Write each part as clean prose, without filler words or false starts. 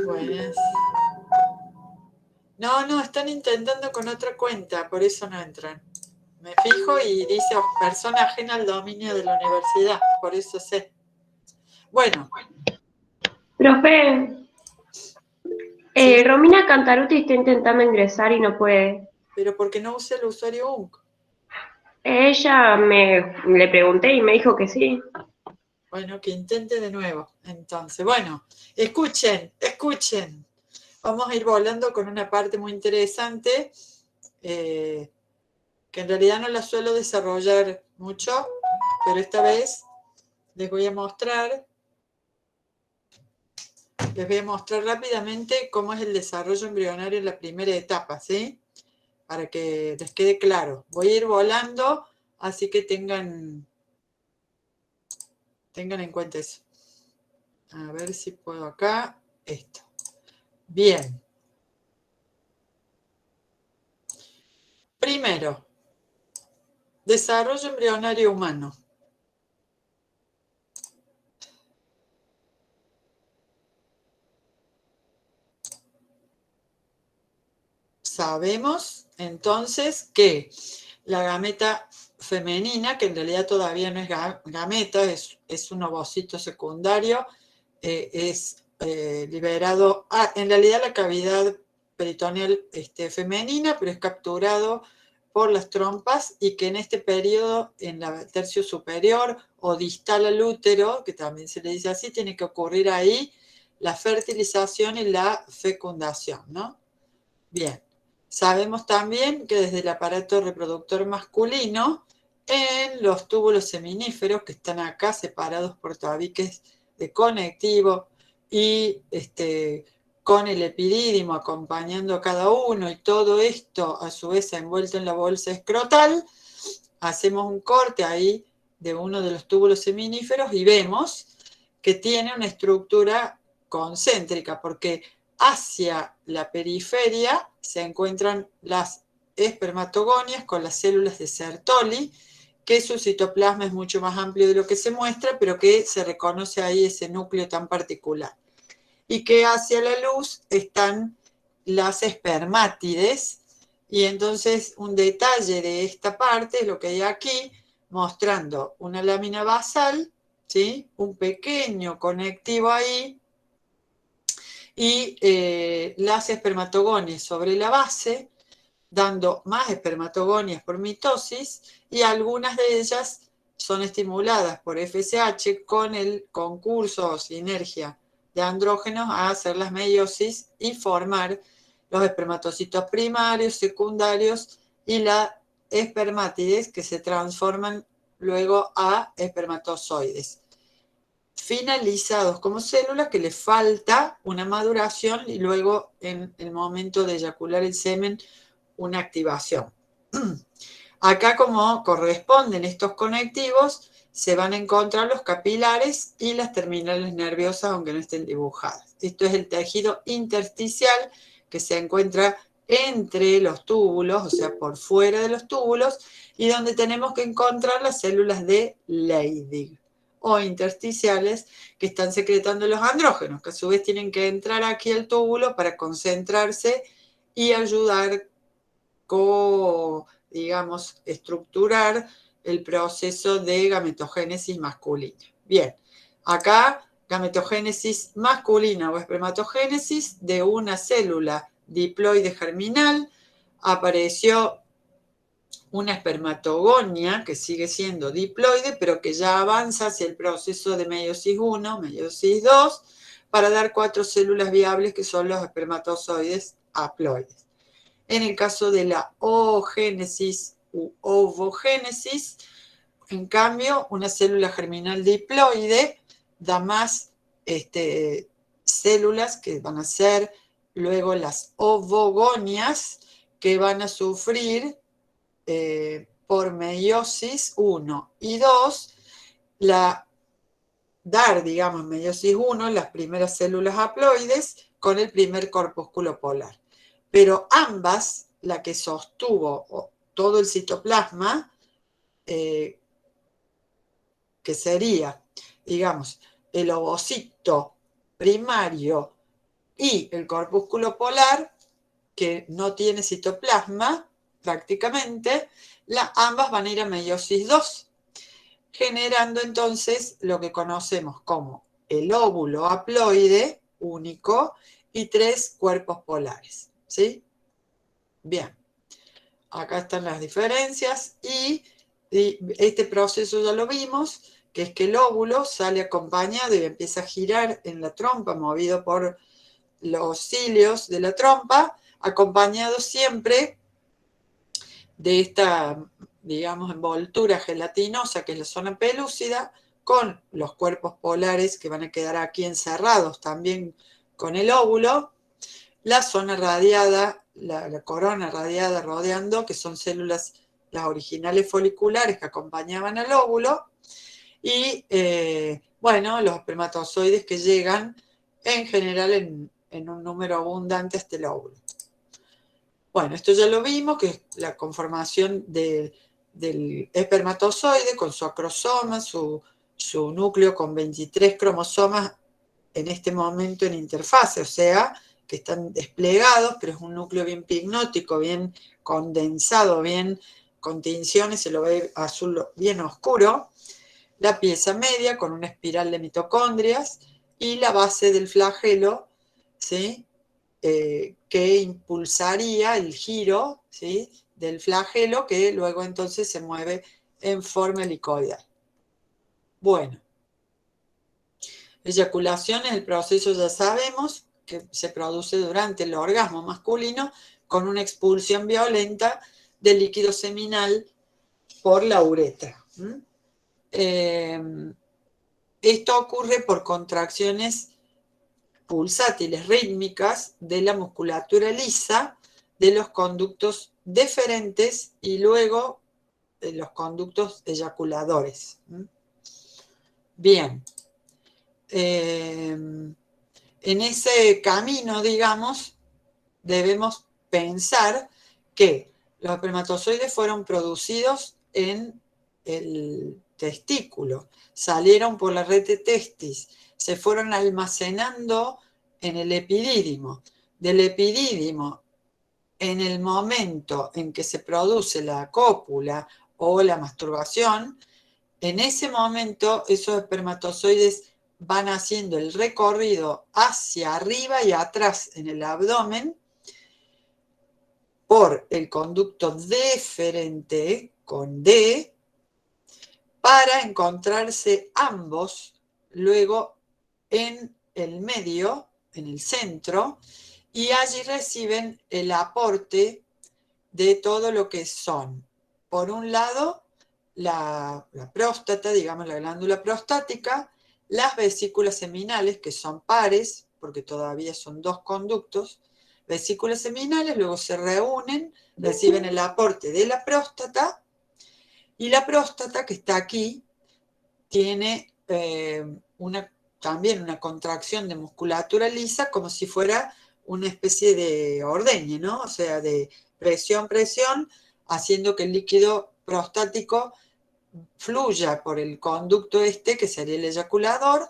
Buenas. No, están intentando con otra cuenta, por eso no entran. Me fijo y dice persona ajena al dominio de la universidad, por eso sé. Bueno. Profe, ¿Sí? Romina Cantaruti está intentando ingresar y no puede. Pero porque no usa el usuario UNC. Le pregunté y me dijo que sí. Bueno, que intente de nuevo. Entonces, bueno, escuchen. Vamos a ir volando con una parte muy interesante, que en realidad no la suelo desarrollar mucho, pero esta vez les voy a mostrar rápidamente cómo es el desarrollo embrionario en la primera etapa, ¿sí? Para que les quede claro. Voy a ir volando, así que tengan en cuenta eso. A ver si puedo acá. Esto. Bien. Primero, desarrollo embrionario humano. Sabemos entonces que la gameta femenina, que en realidad todavía no es gameta, es un ovocito secundario, es liberado, en realidad la cavidad peritoneal femenina, pero es capturado por las trompas y que en este periodo, en el tercio superior o distal al útero, que también se le dice así, tiene que ocurrir ahí la fertilización y la fecundación, ¿no? Bien. Sabemos también que desde el aparato reproductor masculino, en los túbulos seminíferos que están acá separados por tabiques de conectivo y con el epidídimo acompañando a cada uno y todo esto a su vez envuelto en la bolsa escrotal, hacemos un corte ahí de uno de los túbulos seminíferos y vemos que tiene una estructura concéntrica porque hacia la periferia se encuentran las espermatogonias con las células de Sertoli, que su citoplasma es mucho más amplio de lo que se muestra, pero que se reconoce ahí ese núcleo tan particular. Y que hacia la luz están las espermátides, y entonces un detalle de esta parte es lo que hay aquí, mostrando una lámina basal, ¿sí? Un pequeño conectivo ahí, y las espermatogonias sobre la base, dando más espermatogonias por mitosis, y algunas de ellas son estimuladas por FSH con el concurso o sinergia de andrógenos a hacer las meiosis y formar los espermatocitos primarios, secundarios y la espermátides que se transforman luego a espermatozoides finalizados como células que les falta una maduración y luego en el momento de eyacular el semen una activación. Acá, como corresponden estos conectivos, se van a encontrar los capilares y las terminales nerviosas, aunque no estén dibujadas. Esto es el tejido intersticial que se encuentra entre los túbulos, o sea, por fuera de los túbulos, y donde tenemos que encontrar las células de Leydig o intersticiales que están secretando los andrógenos, que a su vez tienen que entrar aquí al túbulo para concentrarse y ayudar digamos, estructurar el proceso de gametogénesis masculina. Bien, acá gametogénesis masculina o espermatogénesis de una célula diploide germinal, apareció una espermatogonia que sigue siendo diploide, pero que ya avanza hacia el proceso de meiosis 1, meiosis 2, para dar 4 células viables que son los espermatozoides haploides. En el caso de la oogénesis u ovogénesis, en cambio, una célula germinal diploide da más células que van a ser luego las ovogonias, que van a sufrir por meiosis 1 y 2, dar, digamos, meiosis 1, las primeras células haploides con el primer corpúsculo polar. Pero ambas, la que sostuvo todo el citoplasma, que sería, digamos, el ovocito primario y el corpúsculo polar, que no tiene citoplasma prácticamente, ambas van a ir a meiosis 2, generando entonces lo que conocemos como el óvulo haploide único y 3 cuerpos polares, ¿sí? Bien, acá están las diferencias y este proceso ya lo vimos, que es que el óvulo sale acompañado y empieza a girar en la trompa, movido por los cilios de la trompa, acompañado siempre de esta, digamos, envoltura gelatinosa, que es la zona pelúcida, con los cuerpos polares que van a quedar aquí encerrados también con el óvulo, la zona radiada, la corona radiada rodeando, que son células, las originales foliculares que acompañaban al óvulo, y bueno, los espermatozoides que llegan en general en un número abundante hasta el óvulo. Bueno, esto ya lo vimos, que es la conformación del espermatozoide con su acrosoma, su núcleo con 23 cromosomas en este momento en interfase, o sea, que están desplegados, pero es un núcleo bien pignótico, bien condensado, bien con tinciones, se lo ve azul bien oscuro. La pieza media con una espiral de mitocondrias y la base del flagelo, ¿sí? Que impulsaría el giro, ¿sí? Del flagelo que luego entonces se mueve en forma helicoidal. Bueno, eyaculación es el proceso, ya sabemos, que se produce durante el orgasmo masculino con una expulsión violenta del líquido seminal por la uretra. Esto ocurre por contracciones pulsátiles rítmicas de la musculatura lisa de los conductos deferentes y luego de los conductos eyaculadores. Bien. En ese camino, digamos, debemos pensar que los espermatozoides fueron producidos en el testículo, salieron por la red de testis, se fueron almacenando en el epidídimo. Del epidídimo, en el momento en que se produce la cópula o la masturbación, en ese momento esos espermatozoides van haciendo el recorrido hacia arriba y atrás en el abdomen por el conducto deferente con D para encontrarse ambos luego en el medio, en el centro, y allí reciben el aporte de todo lo que son, por un lado, la próstata, digamos la glándula prostática, las vesículas seminales, que son pares, porque todavía son 2 conductos, vesículas seminales, luego se reúnen, reciben el aporte de la próstata, y la próstata, que está aquí, tiene también una contracción de musculatura lisa, como si fuera una especie de ordeñe, ¿no? O sea, de presión, haciendo que el líquido prostático fluya por el conducto que sería el eyaculador,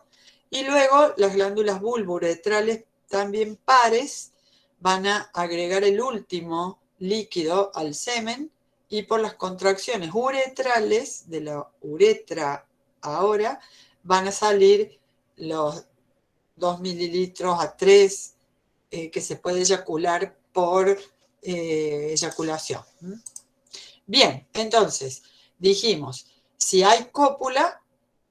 y luego las glándulas bulbouretrales, también pares, van a agregar el último líquido al semen, y por las contracciones uretrales de la uretra ahora van a salir los 2 mililitros a 3 que se puede eyacular por eyaculación. Bien, entonces, dijimos, si hay cópula,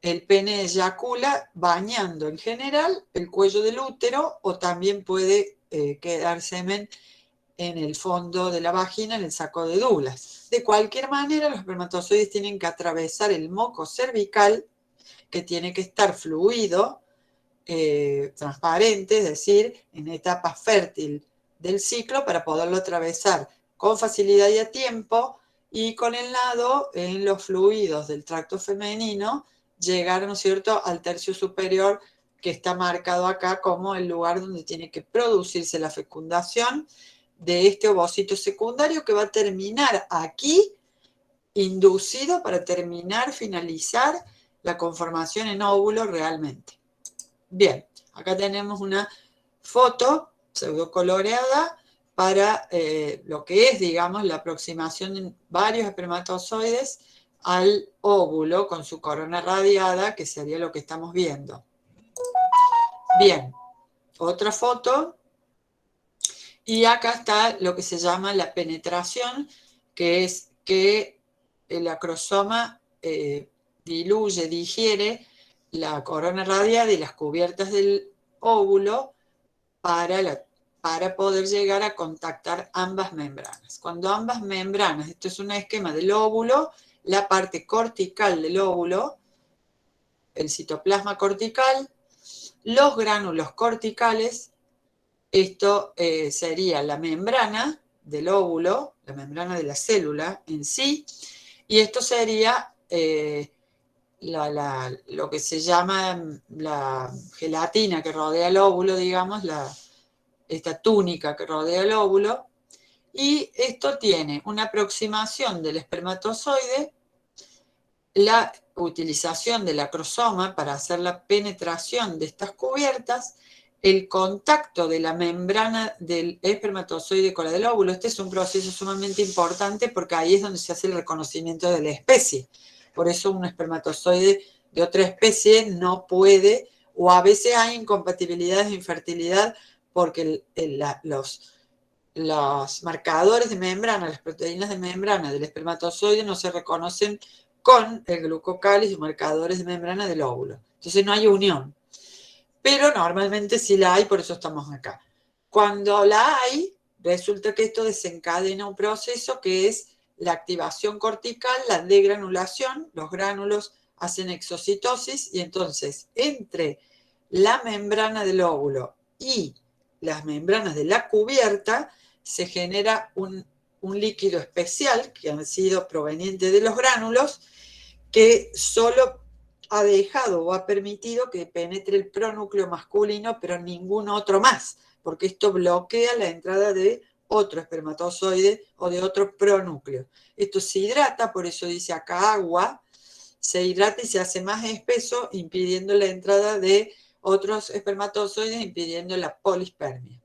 el pene eyacula bañando en general el cuello del útero, o también puede quedar semen en el fondo de la vagina, en el saco de Douglas. De cualquier manera, los espermatozoides tienen que atravesar el moco cervical, que tiene que estar fluido, transparente, es decir, en etapa fértil del ciclo, para poderlo atravesar con facilidad y a tiempo, y con el nado en los fluidos del tracto femenino llegar, ¿no es cierto?, al tercio superior, que está marcado acá como el lugar donde tiene que producirse la fecundación de este ovocito secundario, que va a terminar aquí, inducido para finalizar la conformación en óvulo realmente. Bien, acá tenemos una foto pseudocoloreada para lo que es, digamos, la aproximación de varios espermatozoides al óvulo con su corona radiada, que sería lo que estamos viendo. Bien, otra foto. Y acá está lo que se llama la penetración, que es que el acrosoma digiere la corona radiada y las cubiertas del óvulo para poder llegar a contactar ambas membranas. Cuando ambas membranas, esto es un esquema del óvulo, la parte cortical del óvulo, el citoplasma cortical, los gránulos corticales, esto sería la membrana del óvulo, la membrana de la célula en sí, y esto sería lo que se llama la gelatina que rodea el óvulo, digamos, esta túnica que rodea el óvulo, y esto tiene una aproximación del espermatozoide, la utilización del acrosoma para hacer la penetración de estas cubiertas, el contacto de la membrana del espermatozoide con la del óvulo. Este es un proceso sumamente importante porque ahí es donde se hace el reconocimiento de la especie. Por eso un espermatozoide de otra especie no puede, o a veces hay incompatibilidades de infertilidad porque los marcadores de membrana, las proteínas de membrana del espermatozoide no se reconocen con el glucocálice y marcadores de membrana del óvulo. Entonces no hay unión. Pero normalmente sí la hay, por eso estamos acá. Cuando la hay, resulta que esto desencadena un proceso que es la activación cortical, la degranulación, los gránulos hacen exocitosis y entonces entre la membrana del óvulo y las membranas de la cubierta se genera un líquido especial que ha sido proveniente de los gránulos que solo ha dejado o ha permitido que penetre el pronúcleo masculino, pero ningún otro más, porque esto bloquea la entrada de otro espermatozoide o de otro pronúcleo. Esto se hidrata, por eso dice acá agua, se hidrata y se hace más espeso, impidiendo la entrada de otros espermatozoides, impidiendo la polispermia.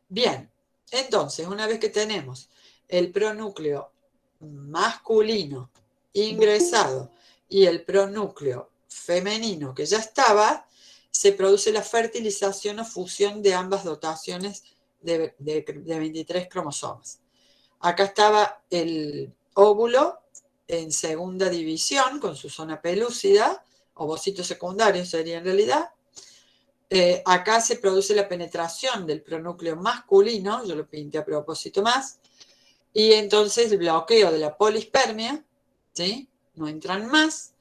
Bien, entonces, una vez que tenemos el pronúcleo masculino ingresado y el pronúcleo femenino que ya estaba, se produce la fertilización o fusión de ambas dotaciones de 23 cromosomas. Acá estaba el óvulo en segunda división con su zona pelúcida, ovocito secundario sería en realidad. Acá se produce la penetración del pronúcleo masculino, yo lo pinté a propósito más, y entonces el bloqueo de la polispermia, ¿sí? No entran más,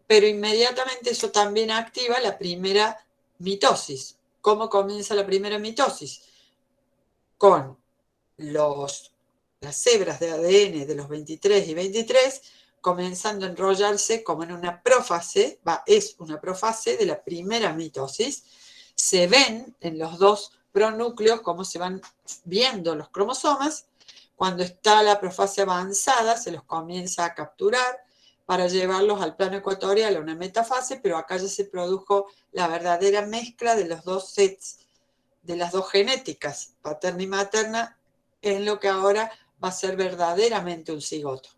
pero inmediatamente eso también activa la primera mitosis. ¿Cómo comienza la primera mitosis? Con las hebras de ADN de los 23 y 23 comenzando a enrollarse como en una prófase, es una prófase de la primera mitosis. Se ven en los dos pronúcleos cómo se van viendo los cromosomas. Cuando está la profase avanzada, se los comienza a capturar para llevarlos al plano ecuatorial a una metafase, pero acá ya se produjo la verdadera mezcla de los dos sets, de las dos genéticas, paterna y materna, en lo que ahora va a ser verdaderamente un cigoto.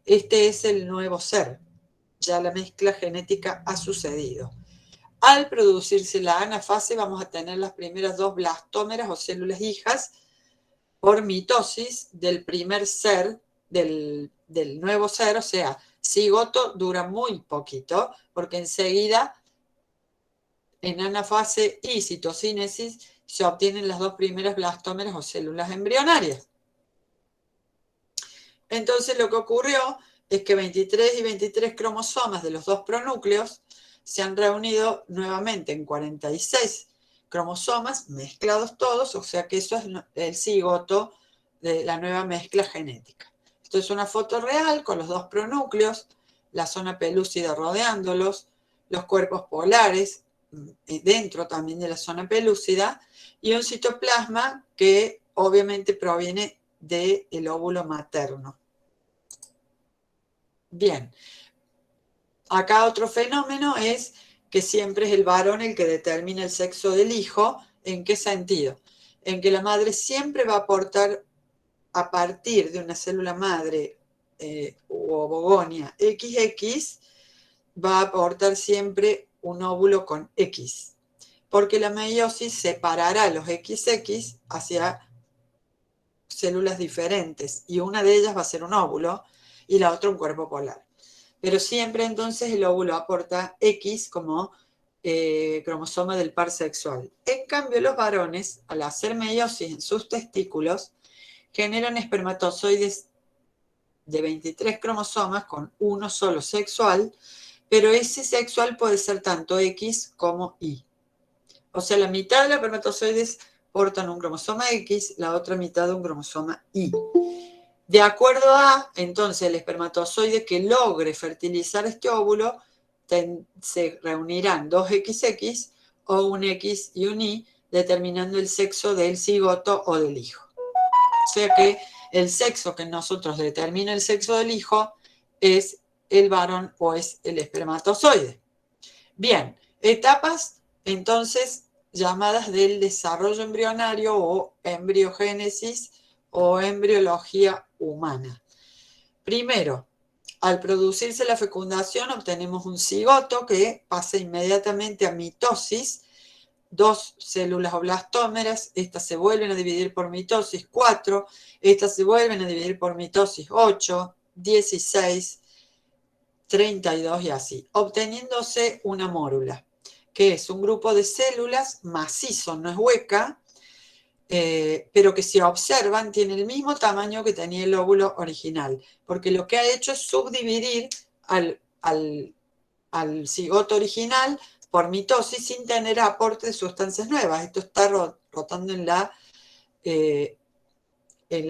Este es el nuevo ser, ya la mezcla genética ha sucedido. Al producirse la anafase vamos a tener las primeras dos blastómeras o células hijas por mitosis del primer ser, del nuevo ser, o sea, cigoto dura muy poquito, porque enseguida en anafase y citocínesis se obtienen las dos primeras blastómeras o células embrionarias. Entonces lo que ocurrió es que 23 y 23 cromosomas de los dos pronúcleos se han reunido nuevamente en 46 cromosomas, mezclados todos, o sea que eso es el cigoto de la nueva mezcla genética. Esto es una foto real con los dos pronúcleos, la zona pelúcida rodeándolos, los cuerpos polares dentro también de la zona pelúcida y un citoplasma que obviamente proviene del óvulo materno. Bien, acá otro fenómeno es que siempre es el varón el que determina el sexo del hijo ¿En qué sentido? En que la madre siempre va a aportar a partir de una célula madre u ovogonia XX, va a aportar siempre un óvulo con X, porque la meiosis separará los XX hacia células diferentes y una de ellas va a ser un óvulo y la otra un cuerpo polar. Pero siempre entonces el óvulo aporta X como cromosoma del par sexual. En cambio, los varones, al hacer meiosis en sus testículos, generan espermatozoides de 23 cromosomas con uno solo sexual, pero ese sexual puede ser tanto X como Y. O sea, la mitad de los espermatozoides portan un cromosoma X, la otra mitad un cromosoma Y. De acuerdo a, entonces, el espermatozoide que logre fertilizar este óvulo, se reunirán dos XX o un X y un Y, determinando el sexo del cigoto o del hijo. O sea que el sexo que nosotros determina el sexo del hijo es el varón o es el espermatozoide. Bien, etapas entonces llamadas del desarrollo embrionario o embriogénesis o embriología humana. Primero, al producirse la fecundación obtenemos un cigoto que pasa inmediatamente a mitosis, 2 células oblastómeras, estas se vuelven a dividir por mitosis 4, estas se vuelven a dividir por mitosis 8, 16, 32 y así, obteniéndose una mórula, que es un grupo de células macizo, no es hueca, pero que si observan tiene el mismo tamaño que tenía el óvulo original, porque lo que ha hecho es subdividir al cigoto original por mitosis sin tener aporte de sustancias nuevas. Esto está rotando en la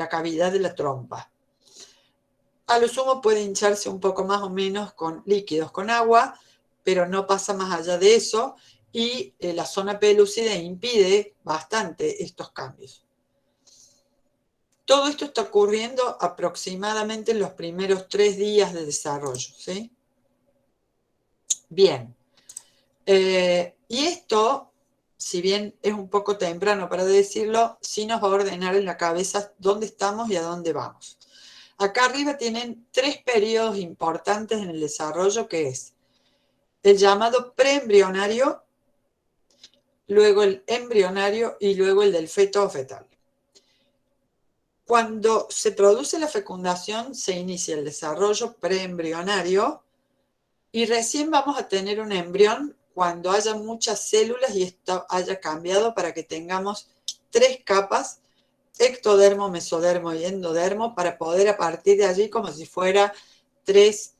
cavidad de la trompa. A lo sumo puede hincharse un poco más o menos con líquidos, con agua, pero no pasa más allá de eso y la zona pelúcida impide bastante estos cambios. Todo esto está ocurriendo aproximadamente en los primeros 3 días de desarrollo, ¿sí? Bien. Y esto, si bien es un poco temprano para decirlo, sí nos va a ordenar en la cabeza dónde estamos y a dónde vamos. Acá arriba tienen 3 periodos importantes en el desarrollo, que es el llamado preembrionario, luego el embrionario y luego el del feto o fetal. Cuando se produce la fecundación, se inicia el desarrollo preembrionario y recién vamos a tener un embrión cuando haya muchas células y esto haya cambiado para que tengamos 3 capas, ectodermo, mesodermo y endodermo, para poder a partir de allí, como si fuera 3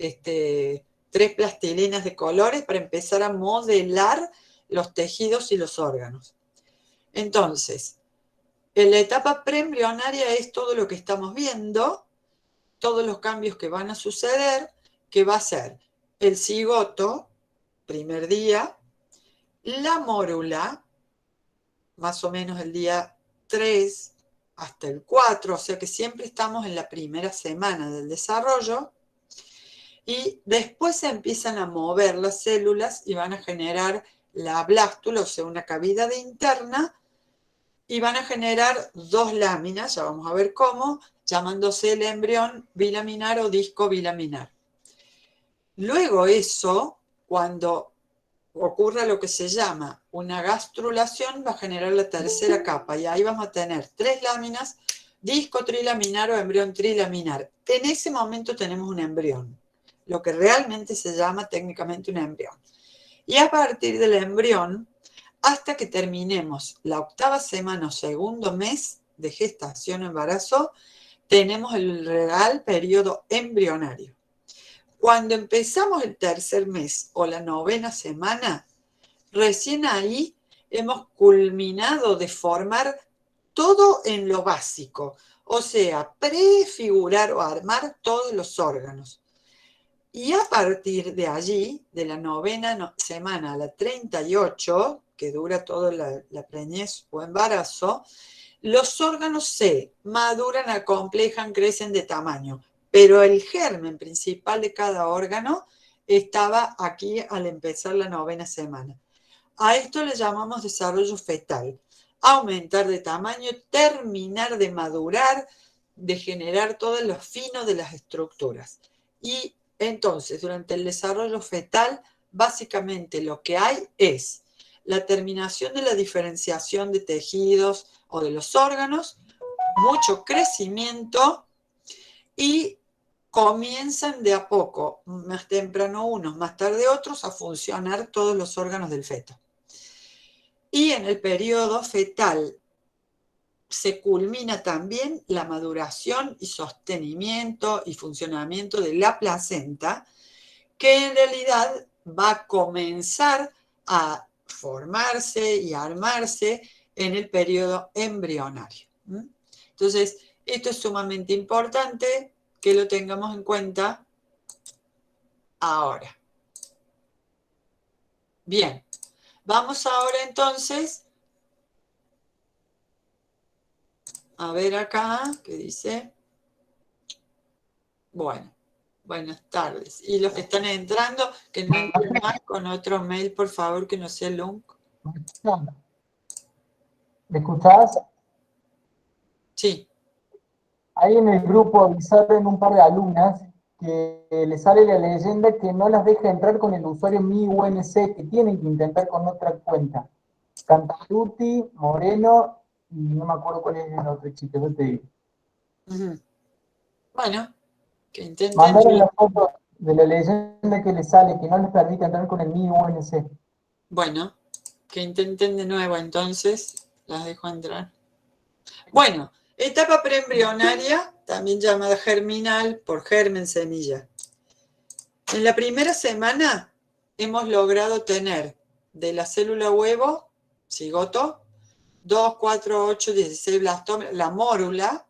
plastilinas de colores, para empezar a modelar los tejidos y los órganos. Entonces, en la etapa preembrionaria es todo lo que estamos viendo, todos los cambios que van a suceder, que va a ser el cigoto, primer día, la mórula, más o menos el día 3 hasta el 4, o sea que siempre estamos en la primera semana del desarrollo, y después se empiezan a mover las células y van a generar la blástula, o sea, una cavidad interna, y van a generar 2 láminas, ya vamos a ver cómo, llamándose el embrión bilaminar o disco bilaminar. Luego eso, cuando ocurra lo que se llama una gastrulación, va a generar la tercera capa, y ahí vamos a tener 3 láminas, disco trilaminar o embrión trilaminar. En ese momento tenemos un embrión, lo que realmente se llama técnicamente un embrión. Y a partir del embrión, hasta que terminemos la 8ª semana o segundo mes de gestación o embarazo, tenemos el real periodo embrionario. Cuando empezamos el 3er mes o la 9ª semana, recién ahí hemos culminado de formar todo en lo básico, o sea, prefigurar o armar todos los órganos. Y a partir de allí, de la 9ª semana a la 38, que dura toda la preñez o embarazo, los órganos se maduran, acomplejan, crecen de tamaño, pero el germen principal de cada órgano estaba aquí al empezar la 9ª semana. A esto le llamamos desarrollo fetal. aumentar de tamaño, terminar de madurar, de generar todo lo fino de las estructuras. Y entonces, durante el desarrollo fetal, básicamente lo que hay es la terminación de la diferenciación de tejidos o de los órganos, mucho crecimiento y comienzan de a poco, más temprano unos, más tarde otros, a funcionar todos los órganos del feto. Y en el periodo fetal se culmina también la maduración y sostenimiento y funcionamiento de la placenta, que en realidad va a comenzar a formarse y armarse en el periodo embrionario. Entonces, esto es sumamente importante que lo tengamos en cuenta ahora. Bien, vamos ahora entonces a ver acá, ¿qué dice? Bueno, buenas tardes. Y los que están entrando, que no entren más con otro mail, por favor, que no sea LUNC. ¿Me escuchás? Sí. Ahí en el grupo avisaron un par de alumnas que les sale la leyenda que no las deja entrar con el usuario MiUNC, que tienen que intentar con otra cuenta. Cantaluti, Moreno, y no me acuerdo cuál es el otro chico, yo te digo. Bueno, que intenten. Mandaron la foto de la leyenda que les sale, que no les permite entrar con el MiUNC. Bueno, que intenten de nuevo entonces, las dejo entrar. Bueno, etapa preembrionaria, también llamada germinal por germen semilla. En la primera semana hemos logrado tener de la célula huevo, cigoto, 2, 4, 8, 16 blastomeras, la mórula,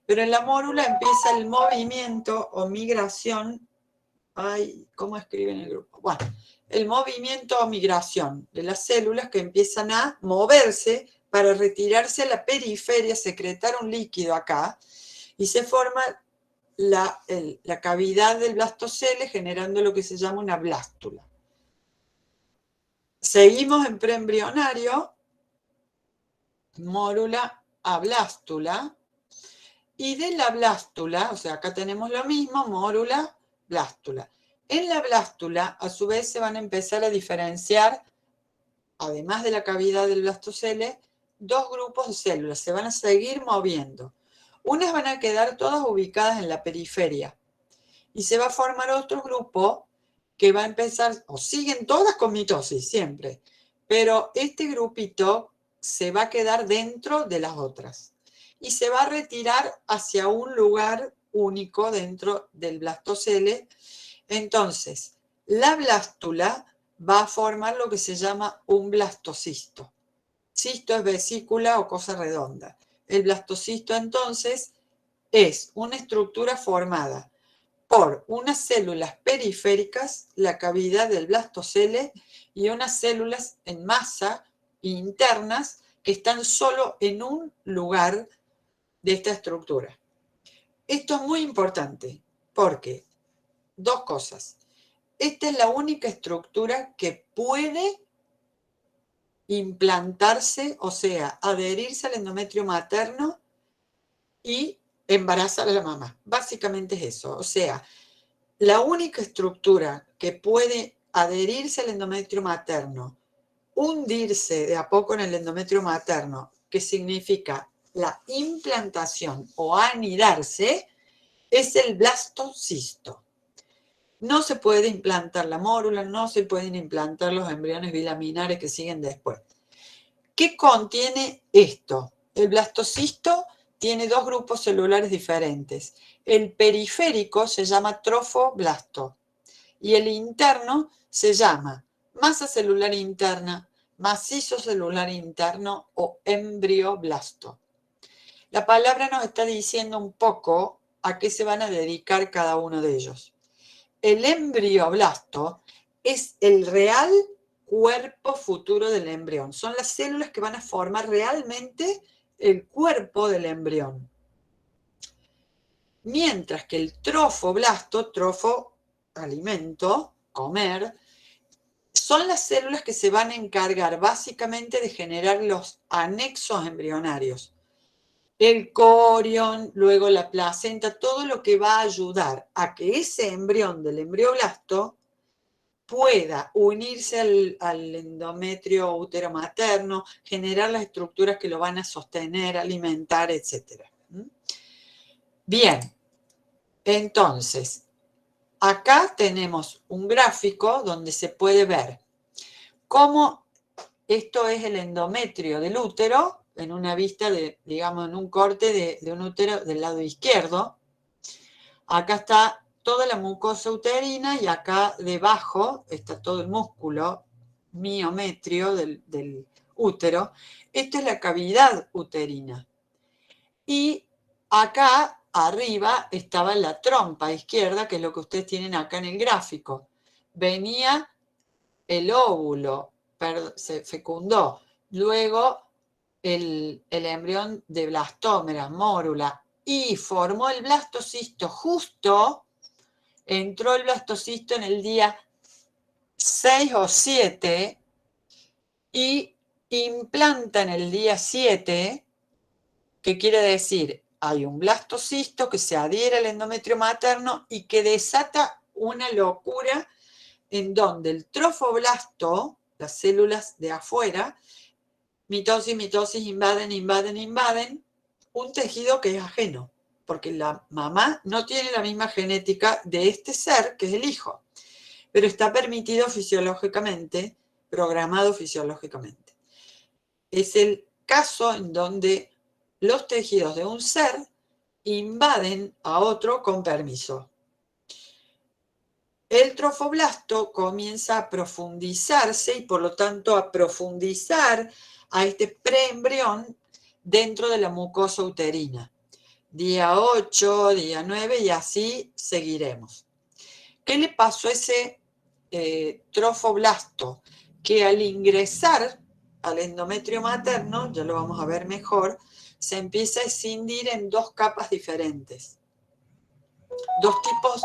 pero en la mórula empieza el movimiento o migración. Ay, ¿cómo escriben el grupo? Bueno, el movimiento o migración de las células que empiezan a moverse para retirarse a la periferia, secretar un líquido acá, y se forma la cavidad del blastocele generando lo que se llama una blástula. Seguimos en preembrionario, mórula a blástula, y de la blástula, o sea, acá tenemos lo mismo, mórula, blástula. En la blástula, a su vez, se van a empezar a diferenciar, además de la cavidad del blastocele, dos grupos de células, se van a seguir moviendo. Unas van a quedar todas ubicadas en la periferia y se va a formar otro grupo que va a empezar, o siguen todas con mitosis siempre, pero este grupito se va a quedar dentro de las otras y se va a retirar hacia un lugar único dentro del blastocele. Entonces, la blástula va a formar lo que se llama un blastocisto. Cisto es vesícula o cosa redonda. El blastocisto, entonces, es una estructura formada por unas células periféricas, la cavidad del blastocele, y unas células en masa internas que están solo en un lugar de esta estructura. Esto es muy importante porque, dos cosas. Esta es la única estructura que puede implantarse, o sea, adherirse al endometrio materno y embarazar a la mamá. Básicamente es eso. O sea, la única estructura que puede adherirse al endometrio materno, hundirse de a poco en el endometrio materno, que significa la implantación o anidarse, es el blastocisto. No se puede implantar la mórula, no se pueden implantar los embriones bilaminares que siguen después. ¿Qué contiene esto? El blastocisto tiene dos grupos celulares diferentes. El periférico se llama trofoblasto y el interno se llama masa celular interna, macizo celular interno o embrioblasto. La palabra nos está diciendo un poco a qué se van a dedicar cada uno de ellos. El embrioblasto es el real cuerpo futuro del embrión. Son las células que van a formar realmente el cuerpo del embrión. Mientras que el trofoblasto, trofo, alimento, comer, son las células que se van a encargar básicamente de generar los anexos embrionarios. El corion, luego la placenta, todo lo que va a ayudar a que ese embrión del embrioblasto pueda unirse al endometrio útero materno, generar las estructuras que lo van a sostener, alimentar, etc. Bien, entonces, acá tenemos un gráfico donde se puede ver cómo esto es el endometrio del útero, en una vista, digamos, en un corte de un útero del lado izquierdo. Acá está toda la mucosa uterina y acá debajo está todo el músculo miometrio del útero. Esta es la cavidad uterina. Y acá arriba estaba la trompa izquierda, que es lo que ustedes tienen acá en el gráfico. Venía el óvulo, se fecundó. Luego el embrión de blastómera, mórula, y formó el blastocisto justo, entró el blastocisto en el día 6 o 7 y implanta en el día 7, que quiere decir, hay un blastocisto que se adhiere al endometrio materno y que desata una locura en donde el trofoblasto, las células de afuera, mitosis, invaden un tejido que es ajeno, porque la mamá no tiene la misma genética de este ser, que es el hijo, pero está permitido fisiológicamente, programado fisiológicamente. Es el caso en donde los tejidos de un ser invaden a otro con permiso. El trofoblasto comienza a profundizarse y por lo tanto a profundizar a este preembrión dentro de la mucosa uterina. Día 8, día 9 y así seguiremos. ¿Qué le pasó a ese trofoblasto? Que al ingresar al endometrio materno, ya lo vamos a ver mejor, se empieza a escindir en dos capas diferentes. Dos tipos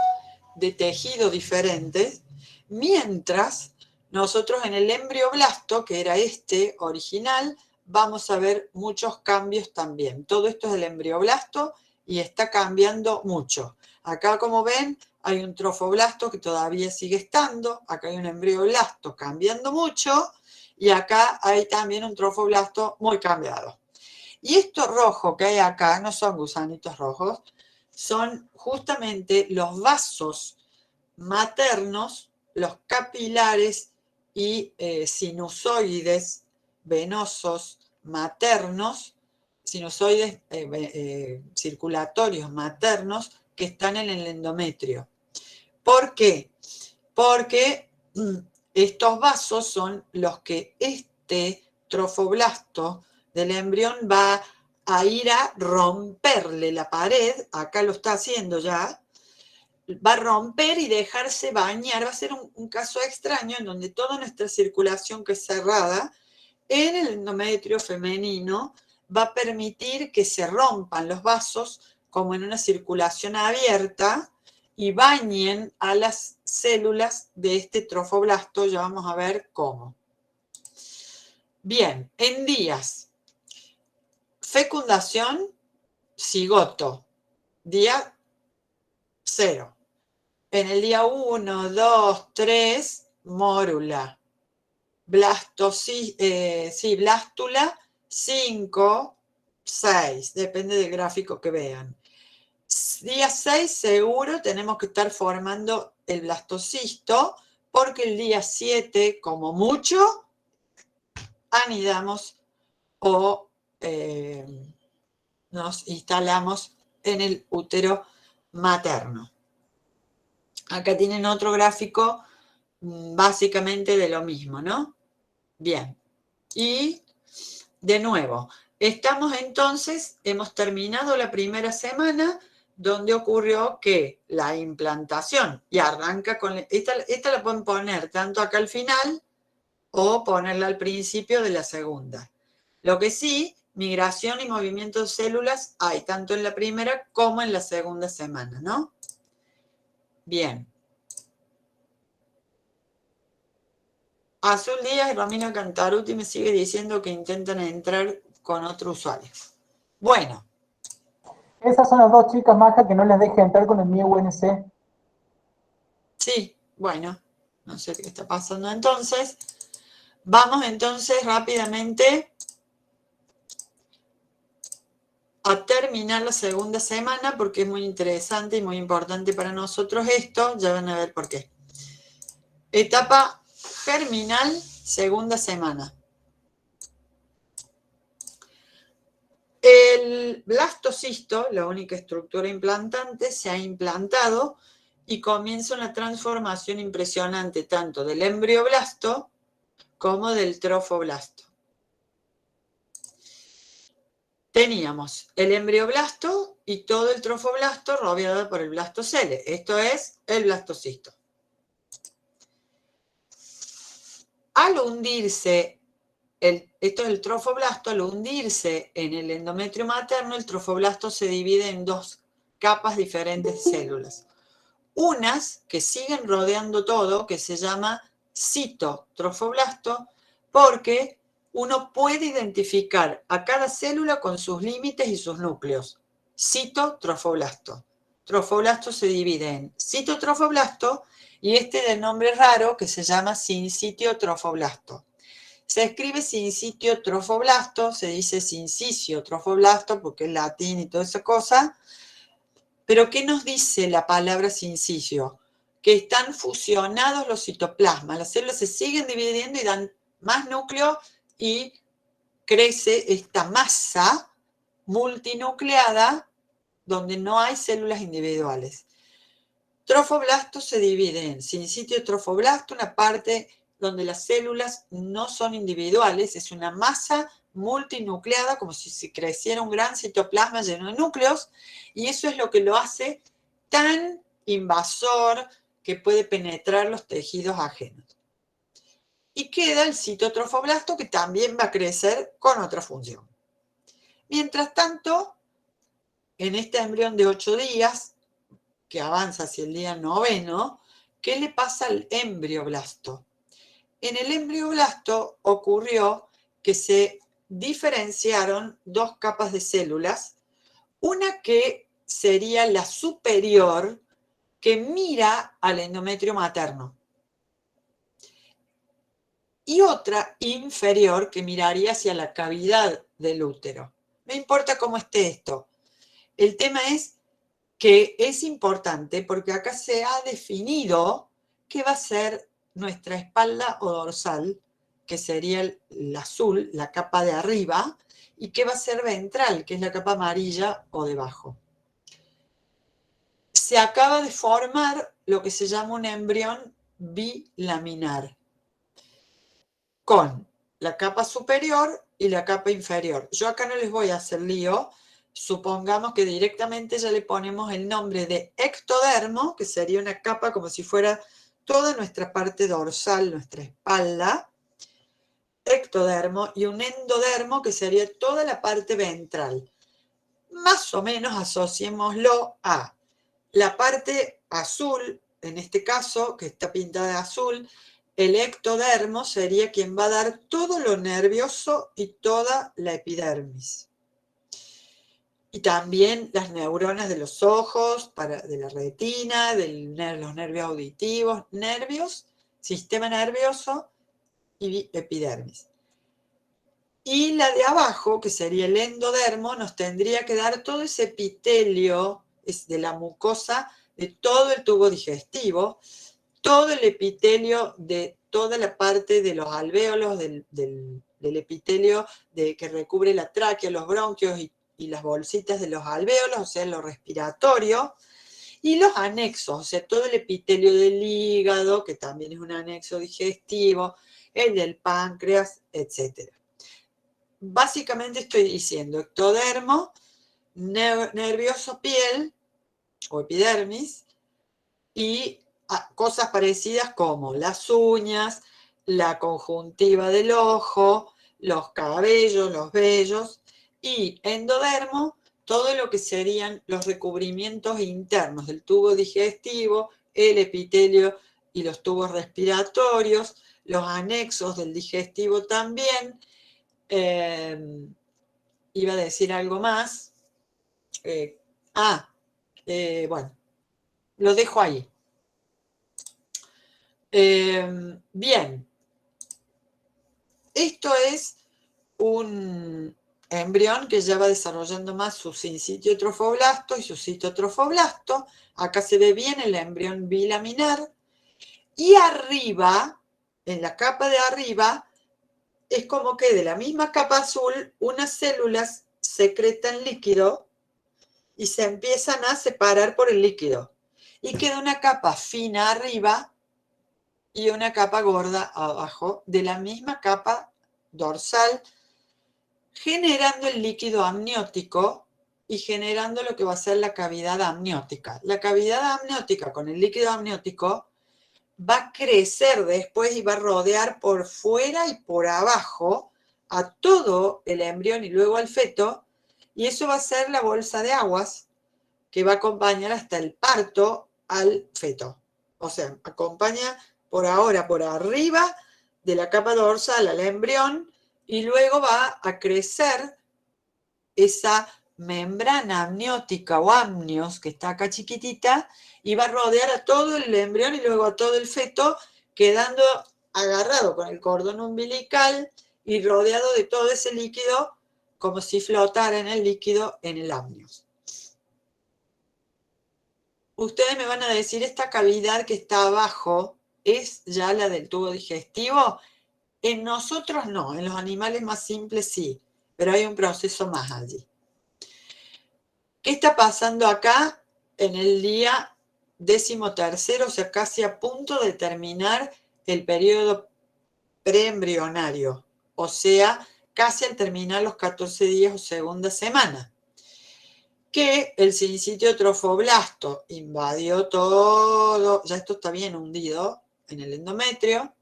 de tejido diferentes, mientras nosotros en el embrioblasto, que era este original, vamos a ver muchos cambios también. Todo esto es el embrioblasto y está cambiando mucho. Acá, como ven, hay un trofoblasto que todavía sigue estando, acá hay un embrioblasto cambiando mucho y acá hay también un trofoblasto muy cambiado. Y esto rojo que hay acá no son gusanitos rojos, son justamente los vasos maternos, los capilares y sinusoides venosos maternos, sinusoides circulatorios maternos que están en el endometrio. ¿Por qué? Porque estos vasos son los que este trofoblasto del embrión va a ir a romperle la pared, acá lo está haciendo ya, va a romper y dejarse bañar, va a ser un caso extraño en donde toda nuestra circulación que es cerrada en el endometrio femenino va a permitir que se rompan los vasos como en una circulación abierta y bañen a las células de este trofoblasto, ya vamos a ver cómo. Bien, en días. Fecundación, cigoto, día 0. En el día 1, 2, 3, mórula. Blástula, 5, 6, depende del gráfico que vean. Día 6 seguro tenemos que estar formando el blastocisto, porque el día 7, como mucho, anidamos o nos instalamos en el útero materno. Acá tienen otro gráfico básicamente de lo mismo, ¿no? Bien. Y de nuevo, estamos entonces, hemos terminado la primera semana donde ocurrió que la implantación, y arranca con, esta la pueden poner tanto acá al final o ponerla al principio de la segunda. Lo que sí, migración y movimiento de células hay tanto en la primera como en la segunda semana, ¿no? Bien. Azul Díaz y Romina Cantarutti me sigue diciendo que intentan entrar con otro usuario. Bueno. Esas son las dos chicas majas que no les deje entrar con el mío UNC. Sí, bueno, no sé qué está pasando entonces. Vamos entonces rápidamente a terminar la segunda semana porque es muy interesante y muy importante para nosotros esto. Ya van a ver por qué. Etapa germinal, segunda semana. El blastocisto, la única estructura implantante, se ha implantado y comienza una transformación impresionante tanto del embrioblasto como del trofoblasto. Teníamos el embrioblasto y todo el trofoblasto rodeado por el blastocele. Esto es el blastocisto. Al hundirse, esto es el trofoblasto, al hundirse en el endometrio materno, el trofoblasto se divide en dos capas diferentes de células. Unas que siguen rodeando todo, que se llama citotrofoblasto, porque uno puede identificar a cada célula con sus límites y sus núcleos. Citotrofoblasto. Trofoblasto se divide en citotrofoblasto y este del nombre raro que se llama sincitiotrofoblasto. Se escribe sincitiotrofoblasto, se dice sincisiotrofoblasto porque es latín y toda esa cosa. Pero ¿qué nos dice la palabra sincisio? Que están fusionados los citoplasmas. Las células se siguen dividiendo y dan más núcleo y crece esta masa multinucleada donde no hay células individuales. Trofoblasto se divide en sincitio trofoblasto, una parte donde las células no son individuales, es una masa multinucleada, como si se creciera un gran citoplasma lleno de núcleos, y eso es lo que lo hace tan invasor que puede penetrar los tejidos ajenos. Y queda el citotrofoblasto que también va a crecer con otra función. Mientras tanto, en este embrión de 8 días, que avanza hacia el día 9, ¿qué le pasa al embrioblasto? En el embrioblasto ocurrió que se diferenciaron dos capas de células, una que sería la superior, que mira al endometrio materno, y otra inferior que miraría hacia la cavidad del útero. No importa cómo esté esto. El tema es que es importante porque acá se ha definido qué va a ser nuestra espalda o dorsal, que sería el azul, la capa de arriba, y qué va a ser ventral, que es la capa amarilla o debajo. Se acaba de formar lo que se llama un embrión bilaminar, con la capa superior y la capa inferior. Yo acá no les voy a hacer lío. Supongamos que directamente ya le ponemos el nombre de ectodermo, que sería una capa como si fuera toda nuestra parte dorsal, nuestra espalda. Ectodermo, y un endodermo, que sería toda la parte ventral. Más o menos asociémoslo a la parte azul, en este caso, que está pintada de azul. El ectodermo sería quien va a dar todo lo nervioso y toda la epidermis. Y también las neuronas de los ojos, de la retina, los nervios auditivos, nervios, sistema nervioso y epidermis. Y la de abajo, que sería el endodermo, nos tendría que dar todo ese epitelio de la mucosa de todo el tubo digestivo, todo el epitelio de toda la parte de los alvéolos, del epitelio que recubre la tráquea, los bronquios y las bolsitas de los alvéolos, o sea, lo respiratorio, y los anexos, o sea, todo el epitelio del hígado, que también es un anexo digestivo, el del páncreas, etc. Básicamente estoy diciendo ectodermo, nervioso piel o epidermis, y cosas parecidas como las uñas, la conjuntiva del ojo, los cabellos, los vellos, y endodermo, todo lo que serían los recubrimientos internos del tubo digestivo, el epitelio y los tubos respiratorios, los anexos del digestivo también. Iba a decir algo más. Bueno, lo dejo ahí. Bien. Esto es un embrión que ya va desarrollando más su sincitio trofoblasto y su citotrofoblasto. Acá se ve bien el embrión bilaminar. Y arriba, en la capa de arriba, es como que de la misma capa azul, unas células secretan líquido y se empiezan a separar por el líquido. Y queda una capa fina arriba y una capa gorda abajo de la misma capa dorsal, generando el líquido amniótico y generando lo que va a ser la cavidad amniótica. La cavidad amniótica con el líquido amniótico va a crecer después y va a rodear por fuera y por abajo a todo el embrión y luego al feto, y eso va a ser la bolsa de aguas que va a acompañar hasta el parto al feto. O sea, acompaña por ahora por arriba de la capa dorsal al embrión y luego va a crecer esa membrana amniótica o amnios que está acá chiquitita y va a rodear a todo el embrión y luego a todo el feto, quedando agarrado con el cordón umbilical y rodeado de todo ese líquido como si flotara en el líquido en el amnios. Ustedes me van a decir, ¿esta cavidad que está abajo es ya la del tubo digestivo? En nosotros no, en los animales más simples sí, pero hay un proceso más allí. ¿Qué está pasando acá en el día 13º, o sea, casi a punto de terminar el periodo preembrionario? O sea, casi al terminar los 14 días o segunda semana. Que el sincitio trofoblasto invadió todo, ya esto está bien hundido en el endometrio,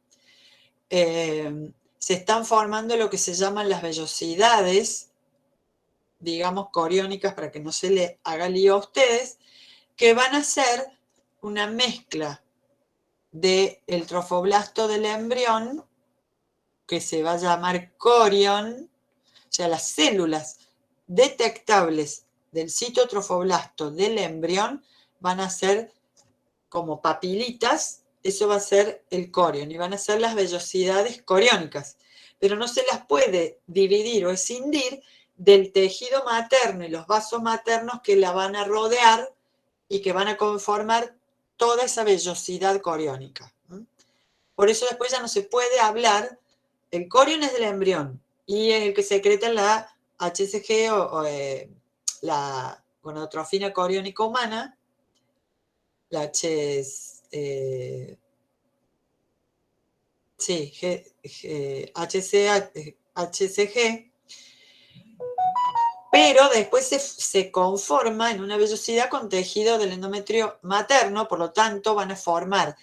se están formando lo que se llaman las vellosidades, digamos coriónicas para que no se le haga lío a ustedes, que van a ser una mezcla del trofoblasto del embrión, que se va a llamar corión, o sea, las células detectables del citotrofoblasto del embrión van a ser como papilitas, eso va a ser el corión, y van a ser las vellosidades coriónicas, pero no se las puede dividir o escindir del tejido materno y los vasos maternos que la van a rodear y que van a conformar toda esa vellosidad coriónica. Por eso después ya no se puede hablar, el corión es del embrión y es el que secreta la HCG o la gonadotrofina coriónica humana, la HCG, pero después se conforma en una vellosidad con tejido del endometrio materno, por lo tanto van a formar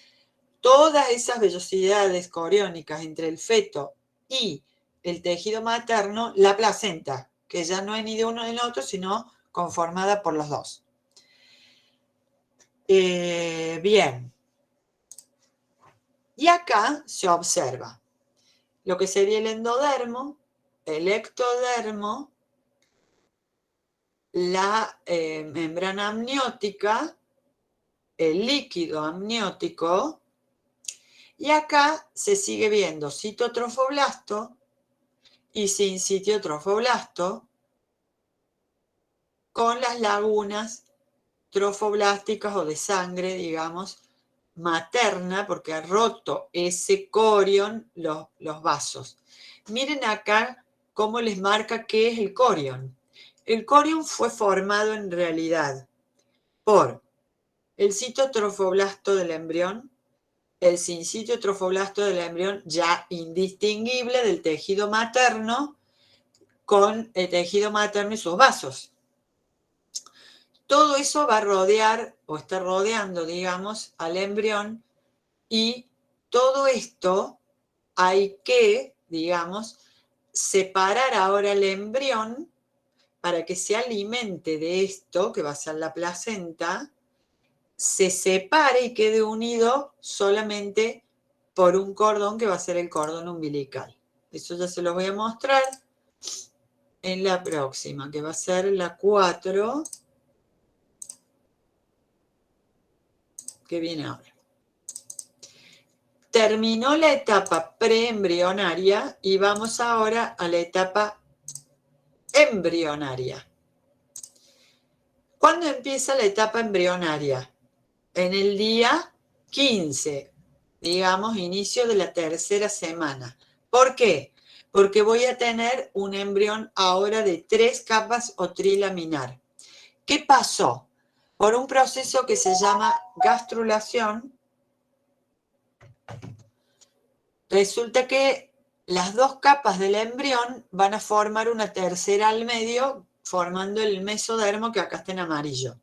todas esas vellosidades coriónicas entre el feto y el tejido materno, la placenta, que ya no es ni de uno ni del otro, sino conformada por los dos. Bien. Y acá se observa lo que sería el endodermo, el ectodermo, la membrana amniótica, el líquido amniótico, y acá se sigue viendo citotrofoblasto y sincitio trofoblasto con las lagunas trofoblásticas o de sangre, digamos, materna, porque ha roto ese corión los vasos. Miren acá cómo les marca qué es el corión. El corión fue formado en realidad por el citotrofoblasto del embrión, el sincitio trofoblasto del embrión ya indistinguible del tejido materno con el tejido materno y sus vasos. Todo eso va a rodear o está rodeando, digamos, al embrión, y todo esto hay que, digamos, separar ahora el embrión para que se alimente de esto, que va a ser la placenta, se separe y quede unido solamente por un cordón que va a ser el cordón umbilical. Eso ya se lo voy a mostrar en la próxima, que va a ser la 4, que viene ahora. Terminó la etapa preembrionaria y vamos ahora a la etapa embrionaria. ¿Cuándo empieza la etapa embrionaria? En el día 15, digamos, inicio de la tercera semana. ¿Por qué? Porque voy a tener un embrión ahora de 3 capas o trilaminar. ¿Qué pasó? Por un proceso que se llama gastrulación, resulta que las 2 capas del embrión van a formar una tercera al medio, formando el mesodermo, que acá está en amarillo.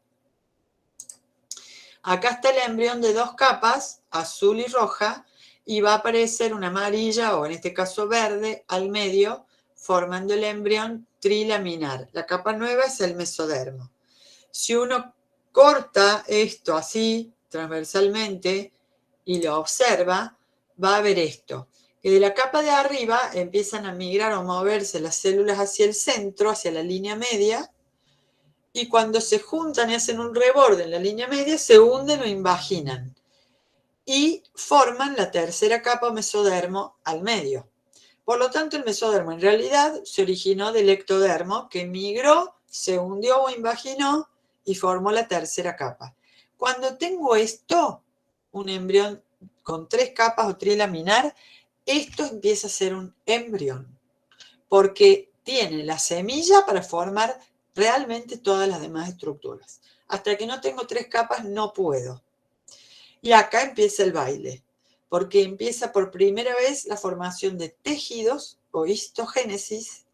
Acá está el embrión de 2 capas, azul y roja, y va a aparecer una amarilla, o en este caso verde, al medio, formando el embrión trilaminar. La capa nueva es el mesodermo. Si uno corta esto así, transversalmente, y lo observa, va a ver esto, que de la capa de arriba empiezan a migrar o moverse las células hacia el centro, hacia la línea media, y cuando se juntan y hacen un reborde en la línea media, se hunden o invaginan y forman la tercera capa mesodermo al medio. Por lo tanto, el mesodermo en realidad se originó del ectodermo, que migró, se hundió o invaginó y formó la tercera capa. Cuando tengo esto, un embrión con 3 capas o trilaminar, esto empieza a ser un embrión, porque tiene la semilla para formar realmente todas las demás estructuras. Hasta que no tengo 3 capas no puedo. Y acá empieza el baile, porque empieza por primera vez la formación de tejidos o histogénesis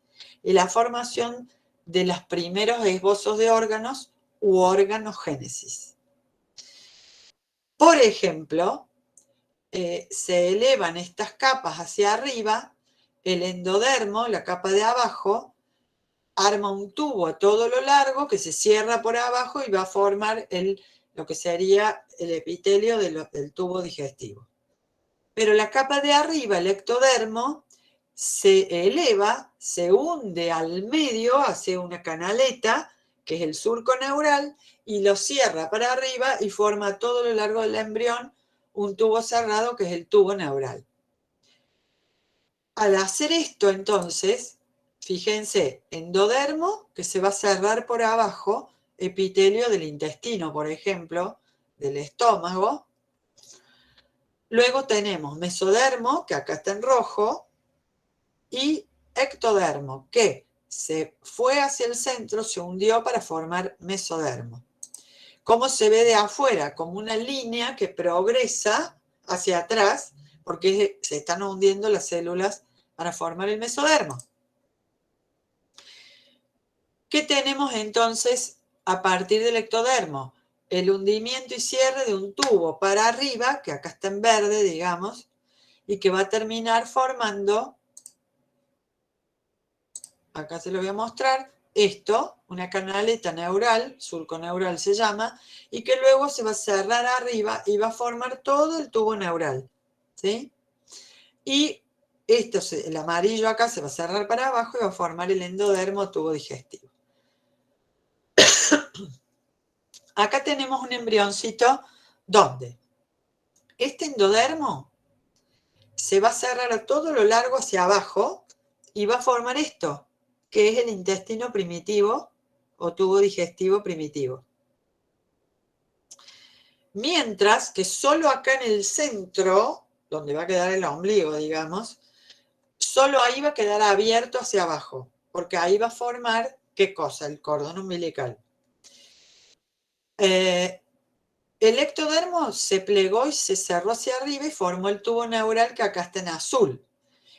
y la formación de los primeros esbozos de órganos u organogénesis. Por ejemplo, se elevan estas capas hacia arriba, el endodermo, la capa de abajo, arma un tubo a todo lo largo que se cierra por abajo y va a formar lo que sería el epitelio del tubo digestivo. Pero la capa de arriba, el ectodermo, se eleva, se hunde al medio, hace una canaleta, que es el surco neural, y lo cierra para arriba y forma a todo lo largo del embrión un tubo cerrado, que es el tubo neural. Al hacer esto, entonces, fíjense, endodermo, que se va a cerrar por abajo, epitelio del intestino, por ejemplo, del estómago. Luego tenemos mesodermo, que acá está en rojo, y ectodermo, que se fue hacia el centro, se hundió para formar mesodermo. ¿Cómo se ve de afuera? Como una línea que progresa hacia atrás, porque se están hundiendo las células para formar el mesodermo. ¿Qué tenemos entonces a partir del ectodermo? El hundimiento y cierre de un tubo para arriba, que acá está en verde, digamos, y que va a terminar formando, acá se lo voy a mostrar, esto, una canaleta neural, surco neural se llama, y que luego se va a cerrar arriba y va a formar todo el tubo neural, ¿sí? Y esto, el amarillo acá se va a cerrar para abajo y va a formar el endodermo tubo digestivo. Acá tenemos un embrioncito donde este endodermo se va a cerrar a todo lo largo hacia abajo y va a formar esto, que es el intestino primitivo o tubo digestivo primitivo. Mientras que solo acá en el centro, donde va a quedar el ombligo, digamos, solo ahí va a quedar abierto hacia abajo, porque ahí va a formar, ¿qué cosa? El cordón umbilical. El ectodermo se plegó y se cerró hacia arriba y formó el tubo neural, que acá está en azul,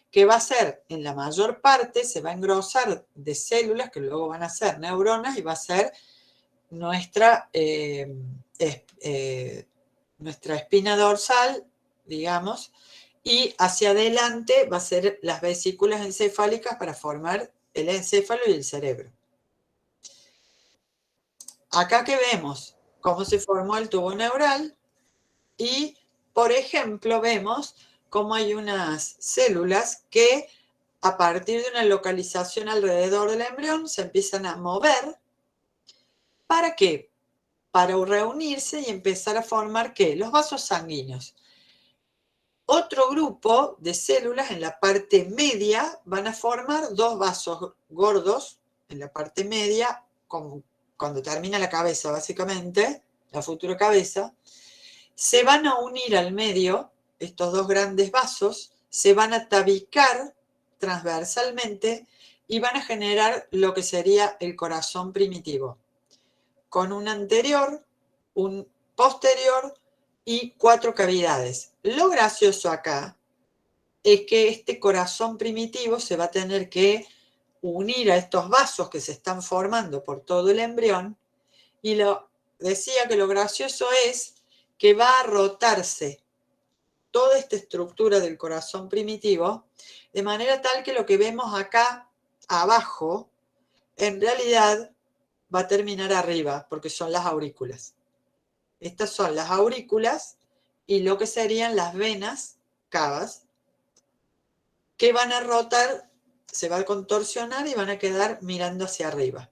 que va a ser, en la mayor parte, se va a engrosar de células que luego van a ser neuronas y va a ser nuestra espina dorsal, digamos, y hacia adelante va a ser las vesículas encefálicas para formar el encéfalo y el cerebro. Acá que vemos cómo se formó el tubo neural y, por ejemplo, vemos cómo hay unas células que a partir de una localización alrededor del embrión se empiezan a mover. ¿Para qué? Para reunirse y empezar a formar, ¿qué? Los vasos sanguíneos. Otro grupo de células en la parte media van a formar dos vasos gordos en la parte media, como cuando termina la cabeza básicamente, la futura cabeza, se van a unir al medio, estos dos grandes vasos, se van a tabicar transversalmente y van a generar lo que sería el corazón primitivo, con un anterior, un posterior y 4 cavidades. Lo gracioso acá es que este corazón primitivo se va a tener que unir a estos vasos que se están formando por todo el embrión, y decía que lo gracioso es que va a rotarse toda esta estructura del corazón primitivo, de manera tal que lo que vemos acá abajo, en realidad va a terminar arriba, porque son las aurículas. Estas son las aurículas y lo que serían las venas cavas, que van a rotar, se va a contorsionar y van a quedar mirando hacia arriba.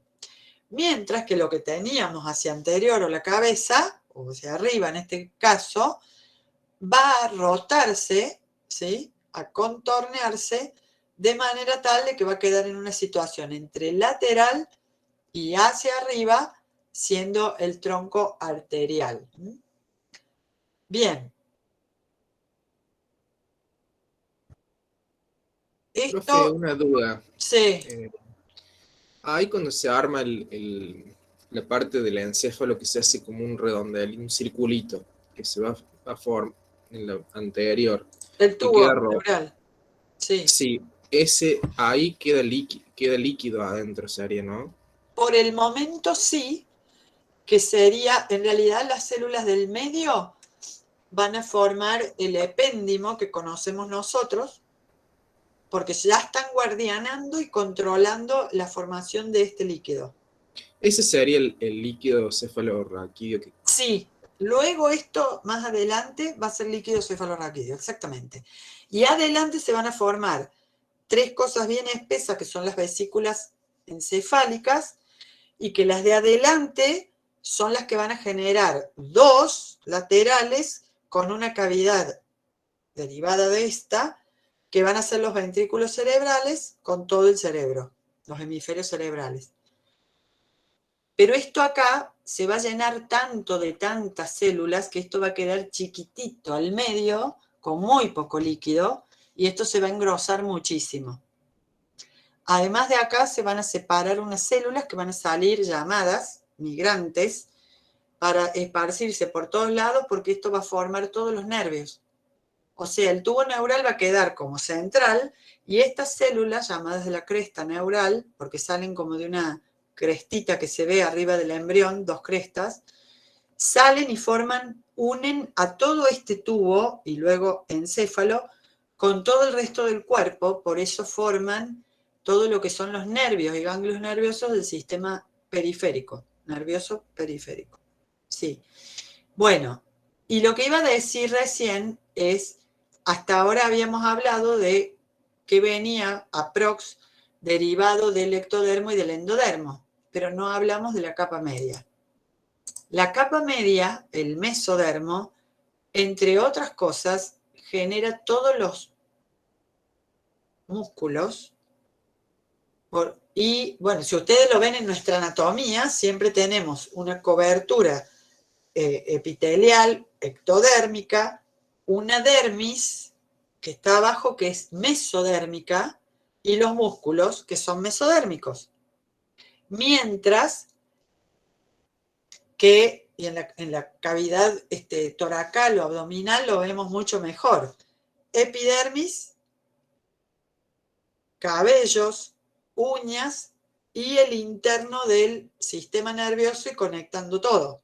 Mientras que lo que teníamos hacia anterior o la cabeza, o hacia arriba en este caso, va a rotarse, ¿sí? A contornearse de manera tal de que va a quedar en una situación entre lateral y hacia arriba, siendo el tronco arterial. Bien. Profe, una duda. Sí. Ahí cuando se arma la parte del encéfalo que se hace como un redondel, un circulito, que se va a formar en la anterior. El tubo neural. Sí. Sí, ahí queda líquido adentro, sería, ¿no? Por el momento sí, que sería, en realidad las células del medio van a formar el epéndimo que conocemos nosotros, porque ya están guardianando y controlando la formación de este líquido. Ese sería el líquido cefalorraquídeo. Sí, luego esto más adelante va a ser líquido cefalorraquídeo, exactamente. Y adelante se van a formar 3 cosas bien espesas que son las vesículas encefálicas, y que las de adelante son las que van a generar 2 laterales con una cavidad derivada de esta, que van a ser los ventrículos cerebrales con todo el cerebro, los hemisferios cerebrales. Pero esto acá se va a llenar tanto de tantas células que esto va a quedar chiquitito al medio, con muy poco líquido, y esto se va a engrosar muchísimo. Además de acá se van a separar unas células que van a salir llamadas migrantes para esparcirse por todos lados, porque esto va a formar todos los nervios. O sea, el tubo neural va a quedar como central y estas células llamadas de la cresta neural, porque salen como de una crestita que se ve arriba del embrión, 2 crestas, salen y unen a todo este tubo y luego encéfalo con todo el resto del cuerpo, por eso forman todo lo que son los nervios y ganglios nerviosos del sistema periférico, nervioso periférico. Sí. Bueno, y lo que iba a decir recién es, hasta ahora habíamos hablado de que venía aprox derivado del ectodermo y del endodermo, pero no hablamos de la capa media. La capa media, el mesodermo, entre otras cosas, genera todos los músculos. Y bueno, si ustedes lo ven en nuestra anatomía, siempre tenemos una cobertura epitelial, ectodérmica, una dermis que está abajo, que es mesodérmica, y los músculos que son mesodérmicos. Mientras que en la cavidad toracal o abdominal lo vemos mucho mejor. Epidermis, cabellos, uñas y el interno del sistema nervioso y conectando todo.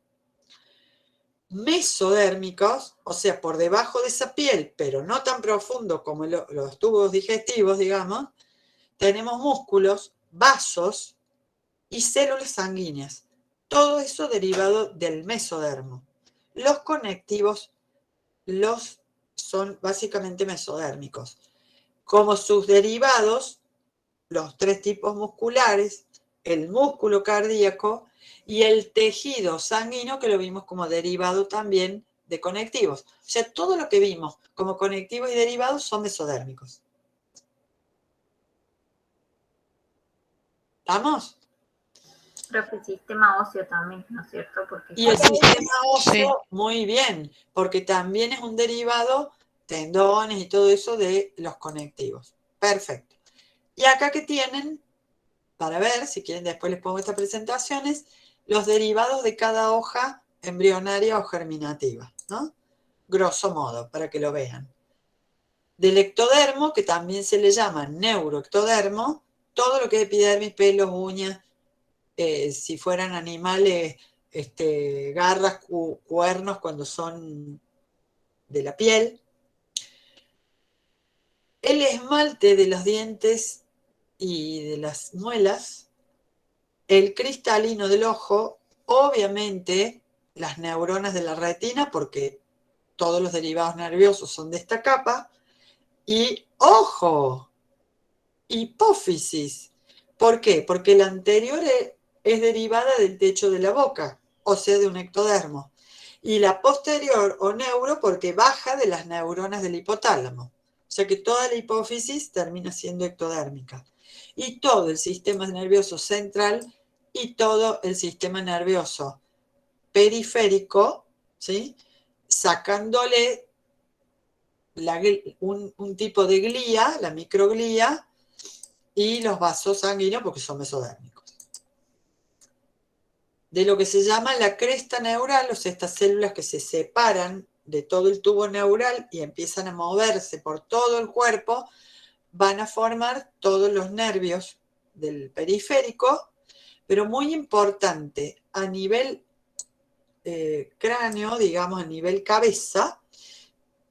Mesodérmicos, o sea, por debajo de esa piel, pero no tan profundo como los tubos digestivos, digamos, tenemos músculos, vasos y células sanguíneas. Todo eso derivado del mesodermo. Los conectivos, los son básicamente mesodérmicos. Como sus derivados, los 3 tipos musculares, el músculo cardíaco y el tejido sanguíneo, que lo vimos como derivado también de conectivos. O sea, todo lo que vimos como conectivos y derivados son mesodérmicos. ¿Estamos? Profe, sistema óseo también, ¿no es cierto? Porque Y el sistema óseo, Sí. muy bien, porque también es un derivado, tendones y todo eso de los conectivos. Perfecto. Y acá que tienen, para ver, si quieren después les pongo estas presentaciones, los derivados de cada hoja embrionaria o germinativa, ¿no? Grosso modo, para que lo vean. Del ectodermo, que también se le llama neuroectodermo, todo lo que es epidermis, pelos, uñas, si fueran animales, garras, cuernos cuando son de la piel. El esmalte de los dientes y de las muelas, el cristalino del ojo, obviamente las neuronas de la retina, porque todos los derivados nerviosos son de esta capa, y ¡ojo! Hipófisis. ¿Por qué? Porque la anterior es derivada del techo de la boca, o sea, de un ectodermo. Y la posterior, o neuro, porque baja de las neuronas del hipotálamo. O sea que toda la hipófisis termina siendo ectodérmica. Y todo el sistema nervioso central y todo el sistema nervioso periférico, ¿sí? Sacándole un tipo de glía, la microglía, y los vasos sanguíneos porque son mesodérmicos. De lo que se llama la cresta neural, o sea, estas células que se separan de todo el tubo neural y empiezan a moverse por todo el cuerpo, van a formar todos los nervios del periférico, pero muy importante, a nivel cráneo, digamos, a nivel cabeza,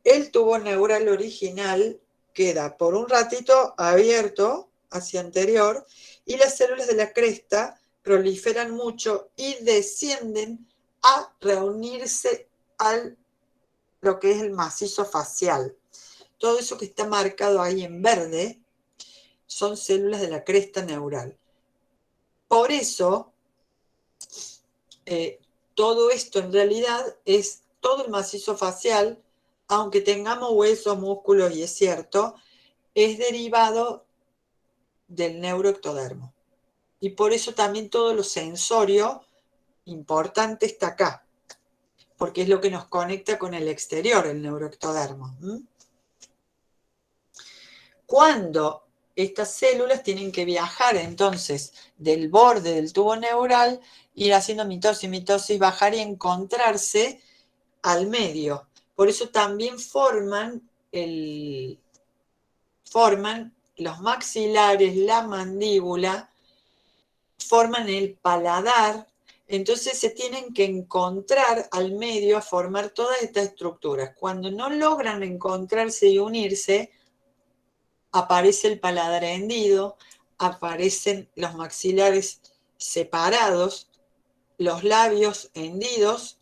el tubo neural original queda por un ratito abierto hacia anterior y las células de la cresta proliferan mucho y descienden a reunirse a lo que es el macizo facial. Todo eso que está marcado ahí en verde son células de la cresta neural. Por eso, todo esto en realidad es todo el macizo facial, aunque tengamos huesos, músculos, y es cierto, es derivado del neuroectodermo. Y por eso también todo lo sensorio importante está acá, porque es lo que nos conecta con el exterior, el neuroectodermo. Cuando estas células tienen que viajar entonces del borde del tubo neural, ir haciendo mitosis, bajar y encontrarse al medio. Por eso también forman los maxilares, la mandíbula, forman el paladar, entonces se tienen que encontrar al medio a formar todas estas estructuras. Cuando no logran encontrarse y unirse, aparece el paladar hendido, aparecen los maxilares separados, los labios hendidos,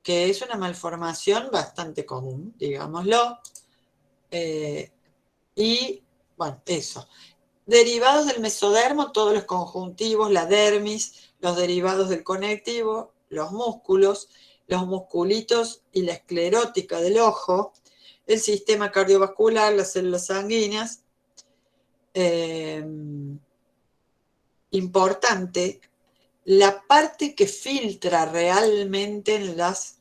que es una malformación bastante común, digámoslo, y bueno, eso. Derivados del mesodermo, todos los conjuntivos, la dermis, los derivados del conectivo, los músculos, los musculitos y la esclerótica del ojo, el sistema cardiovascular, las células sanguíneas. Importante, la parte que filtra realmente en las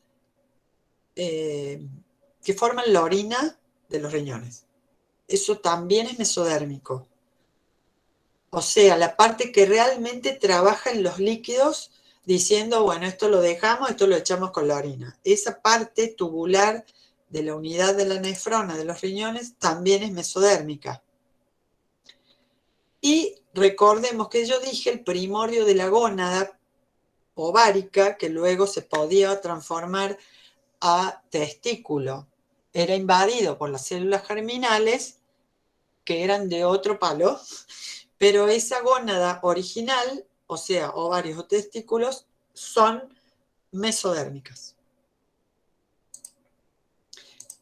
que forman la orina de los riñones. Eso también es mesodérmico. O sea, la parte que realmente trabaja en los líquidos diciendo, bueno, esto lo dejamos, esto lo echamos con la orina. Esa parte tubular de la unidad de la nefrona de los riñones también es mesodérmica. Y recordemos que yo dije el primordio de la gónada ovárica, que luego se podía transformar a testículo. Era invadido por las células germinales, que eran de otro palo, pero esa gónada original, o sea, ovarios o testículos, son mesodérmicas.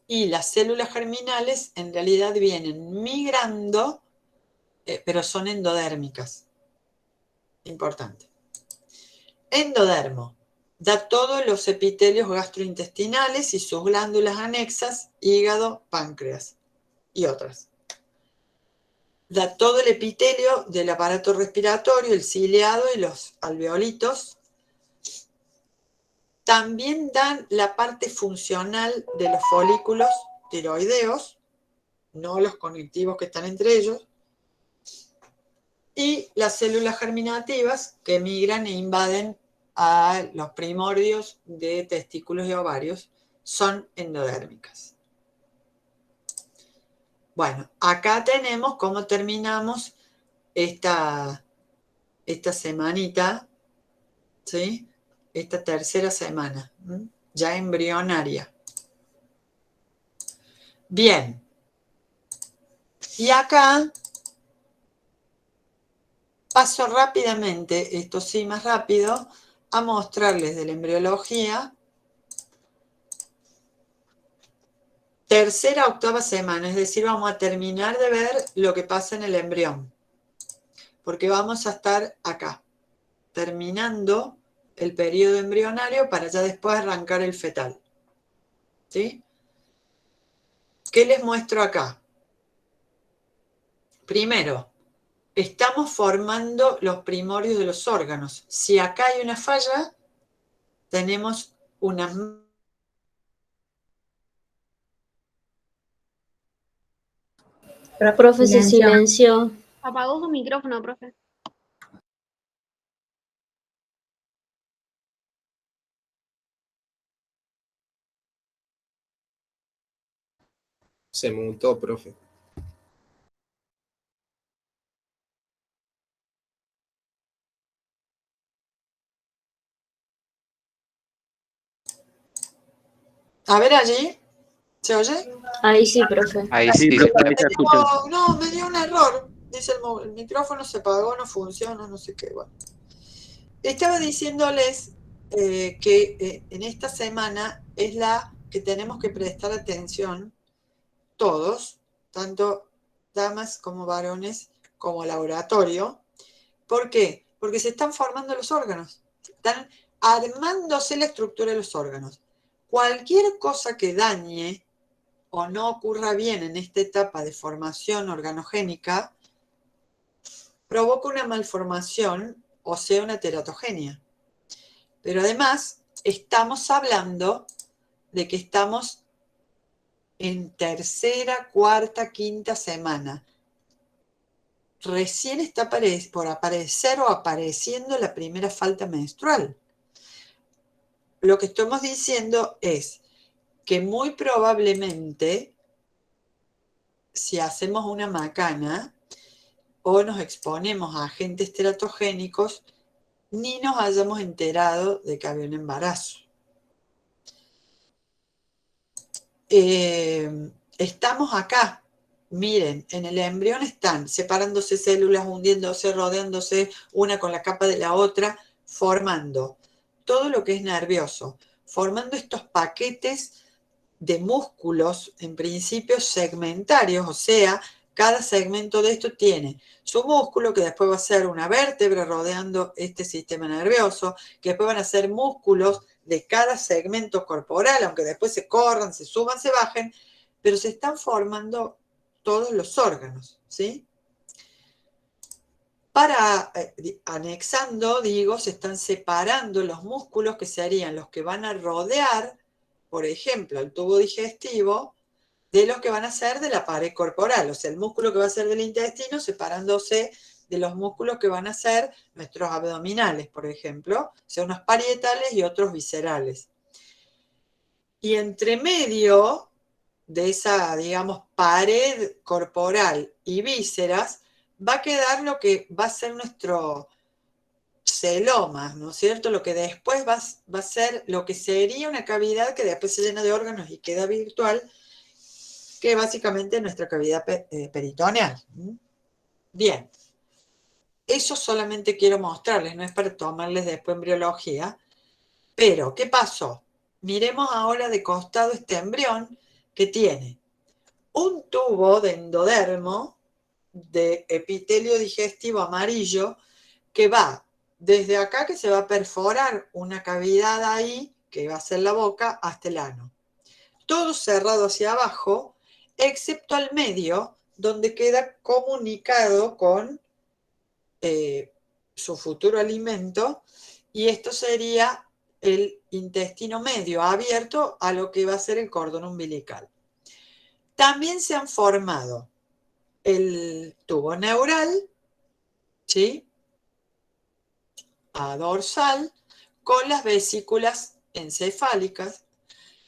Y las células germinales en realidad vienen migrando, pero son endodérmicas. Importante. Endodermo. Da todos los epitelios gastrointestinales y sus glándulas anexas, hígado, páncreas y otras. Da todo el epitelio del aparato respiratorio, el ciliado y los alveolitos. También dan la parte funcional de los folículos tiroideos, no los conectivos que están entre ellos, y las células germinativas que migran e invaden a los primordios de testículos y ovarios son endodérmicas. Bueno, acá tenemos cómo terminamos esta semanita, ¿sí? Esta tercera semana, ya embrionaria. Bien. Y acá paso rápidamente, esto sí más rápido, a mostrarles de la embriología. Tercera a octava semana, es decir, vamos a terminar de ver lo que pasa en el embrión. Porque vamos a estar acá, terminando el periodo embrionario para ya después arrancar el fetal. ¿Sí? ¿Qué les muestro acá? Primero, estamos formando los primordios de los órganos. Si acá hay una falla, tenemos una... Profe, se silenció. Apagó su micrófono, profe. Se mutó, profe. A ver allí, ¿se oye? Ahí sí, profe. Ahí sí, se escucha. No, me dio un error. Dice el micrófono se apagó, no funciona, no sé qué. Bueno. Estaba diciéndoles que en esta semana es la que tenemos que prestar atención todos, tanto damas como varones, como laboratorio. ¿Por qué? Porque se están formando los órganos, están armándose la estructura de los órganos. Cualquier cosa que dañe o no ocurra bien en esta etapa de formación organogénica provoca una malformación, o sea, una teratogenia. Pero además, estamos hablando de que estamos en tercera, cuarta, quinta semana. Recién está por aparecer o apareciendo la primera falta menstrual. Lo que estamos diciendo es que muy probablemente, si hacemos una macana o nos exponemos a agentes teratogénicos, ni nos hayamos enterado de que había un embarazo. Estamos acá. Miren, en el embrión están separándose células, hundiéndose, rodeándose una con la capa de la otra, formando todo lo que es nervioso, formando estos paquetes de músculos, en principio segmentarios, o sea, cada segmento de esto tiene su músculo, que después va a ser una vértebra rodeando este sistema nervioso, que después van a ser músculos de cada segmento corporal, aunque después se corran, se suban, se bajen, pero se están formando todos los órganos, ¿sí? Anexando, digo, se están separando los músculos que serían los que van a rodear, por ejemplo, el tubo digestivo, de los que van a ser de la pared corporal, o sea, el músculo que va a ser del intestino separándose de los músculos que van a ser nuestros abdominales, por ejemplo, o sea, unos parietales y otros viscerales. Y entre medio de esa, digamos, pared corporal y vísceras, va a quedar lo que va a ser nuestro celoma, ¿no es cierto? Lo que después va a ser lo que sería una cavidad que después se llena de órganos y queda virtual, que básicamente es nuestra cavidad peritoneal. Bien, eso solamente quiero mostrarles, no es para tomarles después embriología, pero ¿qué pasó? Miremos ahora de costado este embrión, que tiene un tubo de endodermo de epitelio digestivo amarillo que va desde acá, que se va a perforar una cavidad ahí, que va a ser la boca, hasta el ano. Todo cerrado hacia abajo, excepto al medio, donde queda comunicado con su futuro alimento, y esto sería el intestino medio abierto a lo que va a ser el cordón umbilical. También se han formado el tubo neural, ¿sí?, a dorsal, con las vesículas encefálicas.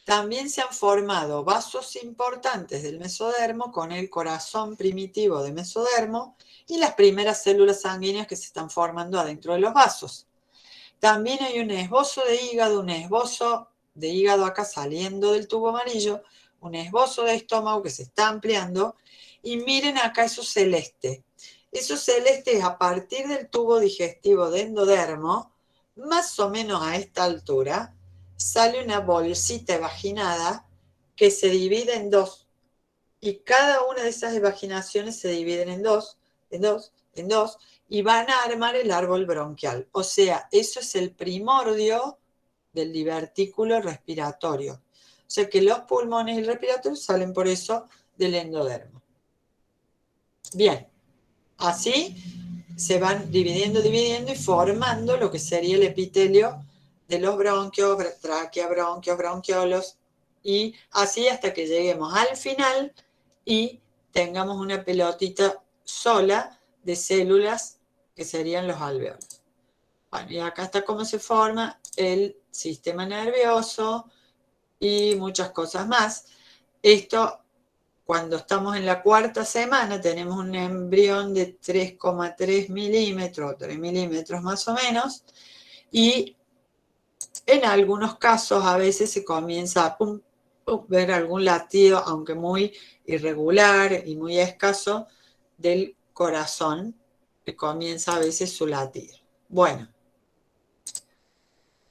También se han formado vasos importantes del mesodermo con el corazón primitivo de mesodermo y las primeras células sanguíneas que se están formando adentro de los vasos. También hay un esbozo de hígado, un esbozo de hígado acá saliendo del tubo amarillo, un esbozo de estómago que se está ampliando, y miren acá eso celeste. Eso celeste es a partir del tubo digestivo de endodermo, más o menos a esta altura, sale una bolsita evaginada que se divide en dos. Y cada una de esas evaginaciones se dividen en dos, y van a armar el árbol bronquial. O sea, eso es el primordio del divertículo respiratorio. O sea que los pulmones y el respiratorio salen por eso del endodermo. Bien, así se van dividiendo y formando lo que sería el epitelio de los bronquios, tráquea, bronquios, bronquiolos, y así hasta que lleguemos al final y tengamos una pelotita sola de células que serían los alveolos. Bueno, y acá está cómo se forma el sistema nervioso y muchas cosas más. Esto, cuando estamos en la cuarta semana, tenemos un embrión de 3,3 milímetros, 3 milímetros más o menos, y en algunos casos a veces se comienza a ver algún latido, aunque muy irregular y muy escaso, del corazón, que comienza a veces su latido. Bueno,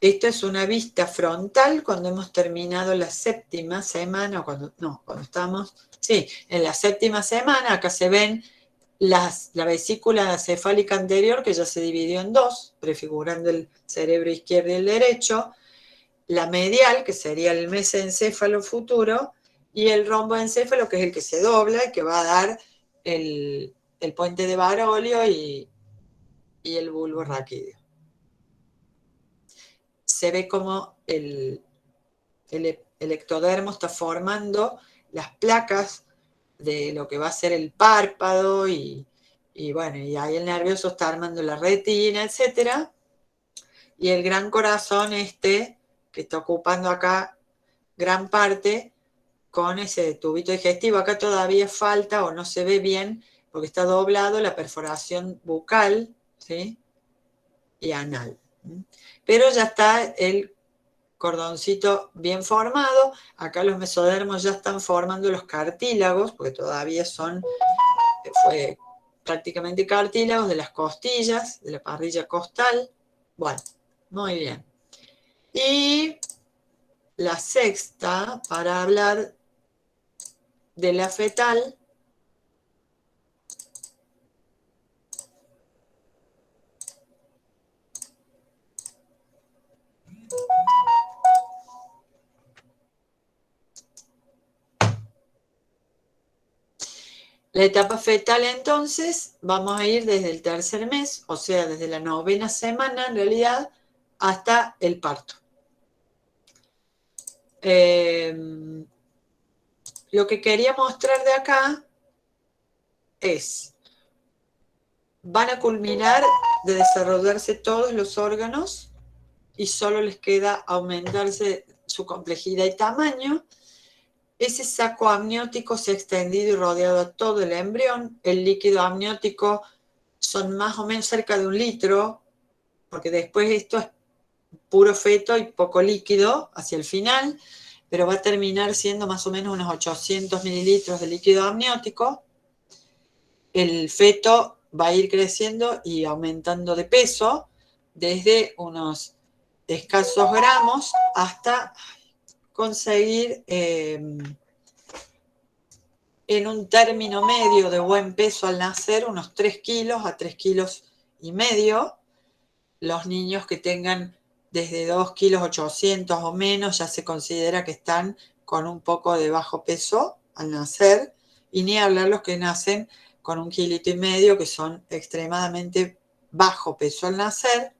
esto es una vista frontal cuando hemos terminado la séptima semana, cuando estamos, sí, en la séptima semana. Acá se ven la vesícula cefálica anterior, que ya se dividió en dos, prefigurando el cerebro izquierdo y el derecho, la medial, que sería el mesencéfalo futuro, y el romboencéfalo, que es el que se dobla y que va a dar el puente de Barolio y el bulbo raquídeo. Se ve como el ectodermo está formando las placas de lo que va a ser el párpado y bueno, y ahí el nervioso está armando la retina, etc. Y el gran corazón que está ocupando acá gran parte con ese tubito digestivo. Acá todavía falta o no se ve bien porque está doblado la perforación bucal, ¿sí?, y anal. Pero ya está el cordoncito bien formado. Acá los mesodermos ya están formando los cartílagos, porque todavía fue prácticamente cartílagos de las costillas, de la parrilla costal. Bueno, muy bien. Y la sexta, para hablar de la fetal, la etapa fetal, entonces, vamos a ir desde el tercer mes, o sea, desde la 9ª semana, en realidad, hasta el parto. Lo que quería mostrar de acá es, van a culminar de desarrollarse todos los órganos y solo les queda aumentarse su complejidad y tamaño. Ese saco amniótico se ha extendido y rodeado a todo el embrión. El líquido amniótico son más o menos cerca de 1 litro, porque después esto es puro feto y poco líquido hacia el final, pero va a terminar siendo más o menos unos 800 mililitros de líquido amniótico. El feto va a ir creciendo y aumentando de peso desde unos escasos gramos hasta conseguir en un término medio de buen peso al nacer, unos 3 kilos a 3 kilos y medio. Los niños que tengan desde 2 kilos 800 o menos ya se considera que están con un poco de bajo peso al nacer, y ni hablar los que nacen con 1,5 kilos, que son extremadamente bajo peso al nacer.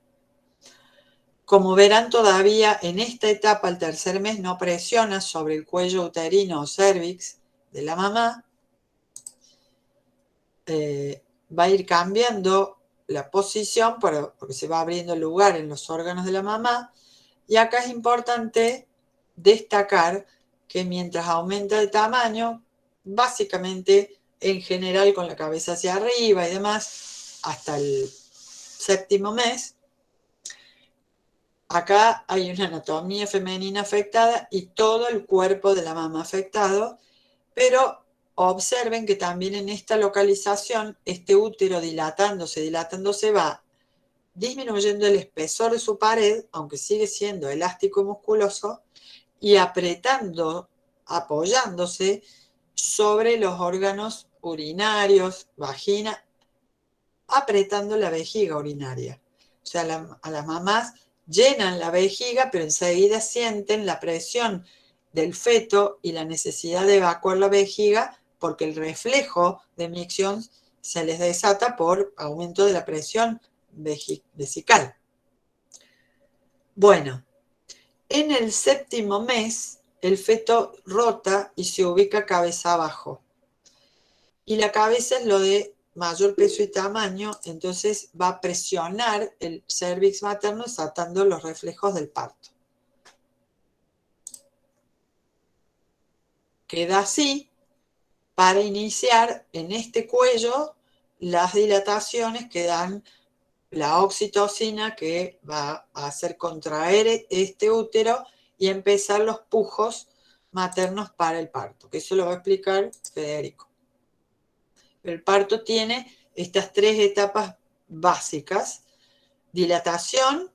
Como verán, todavía en esta etapa, el tercer mes, no presiona sobre el cuello uterino o cervix de la mamá. Va a ir cambiando la posición porque se va abriendo lugar en los órganos de la mamá. Y acá es importante destacar que mientras aumenta el tamaño, básicamente en general con la cabeza hacia arriba y demás, hasta el 7º mes, acá hay una anatomía femenina afectada y todo el cuerpo de la mamá afectado, pero observen que también en esta localización, este útero dilatándose, va disminuyendo el espesor de su pared, aunque sigue siendo elástico y musculoso, y apoyándose sobre los órganos urinarios, vagina, apretando la vejiga urinaria. O sea, a las mamás llenan la vejiga, pero enseguida sienten la presión del feto y la necesidad de evacuar la vejiga, porque el reflejo de micción se les desata por aumento de la presión vesical. Bueno, en el 7º mes, el feto rota y se ubica cabeza abajo. Y la cabeza es lo de mayor peso y tamaño, entonces va a presionar el cérvix materno desatando los reflejos del parto. Queda así para iniciar en este cuello las dilataciones que dan la oxitocina, que va a hacer contraer este útero y empezar los pujos maternos para el parto, que eso lo va a explicar Federico. El parto tiene estas 3 etapas básicas: dilatación,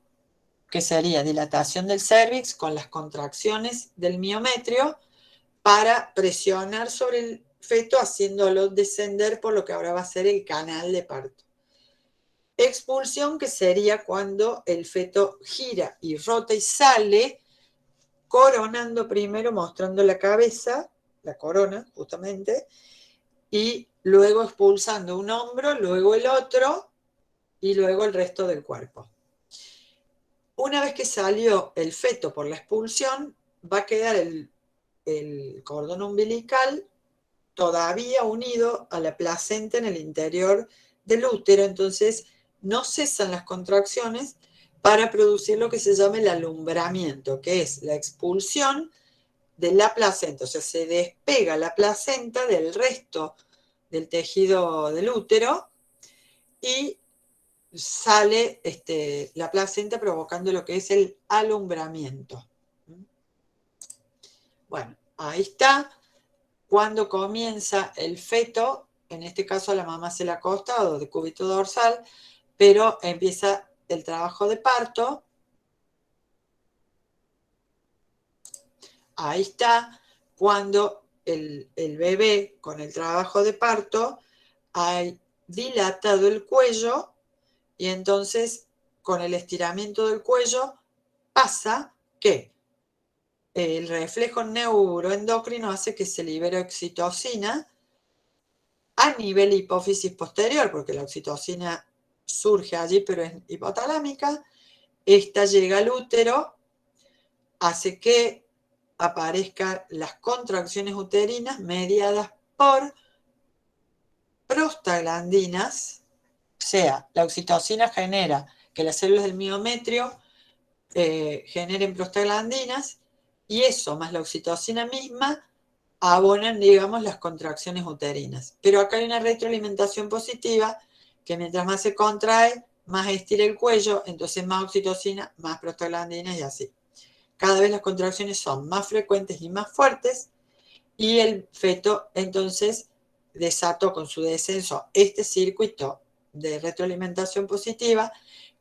que sería dilatación del cérvix con las contracciones del miometrio para presionar sobre el feto, haciéndolo descender por lo que ahora va a ser el canal de parto. Expulsión, que sería cuando el feto gira y rota y sale, coronando primero, mostrando la cabeza, la corona justamente, y luego expulsando un hombro, luego el otro y luego el resto del cuerpo. Una vez que salió el feto por la expulsión, va a quedar el cordón umbilical todavía unido a la placenta en el interior del útero, entonces no cesan las contracciones para producir lo que se llama el alumbramiento, que es la expulsión de la placenta, o sea, se despega la placenta del resto del tejido del útero y sale la placenta provocando lo que es el alumbramiento. Bueno, ahí está. Cuando comienza el feto, en este caso la mamá se le ha acostado de cúbito dorsal, pero empieza el trabajo de parto. Ahí está, cuando el bebé con el trabajo de parto ha dilatado el cuello y entonces con el estiramiento del cuello pasa que el reflejo neuroendocrino hace que se libere oxitocina a nivel hipófisis posterior, porque la oxitocina surge allí, pero es hipotalámica. Esta llega al útero, hace que aparezcan las contracciones uterinas mediadas por prostaglandinas, o sea, la oxitocina genera que las células del miometrio generen prostaglandinas, y eso más la oxitocina misma abonan, digamos, las contracciones uterinas. Pero acá hay una retroalimentación positiva, que mientras más se contrae, más estira el cuello, entonces más oxitocina, más prostaglandinas y así. Cada vez las contracciones son más frecuentes y más fuertes, y el feto entonces desató con su descenso este circuito de retroalimentación positiva,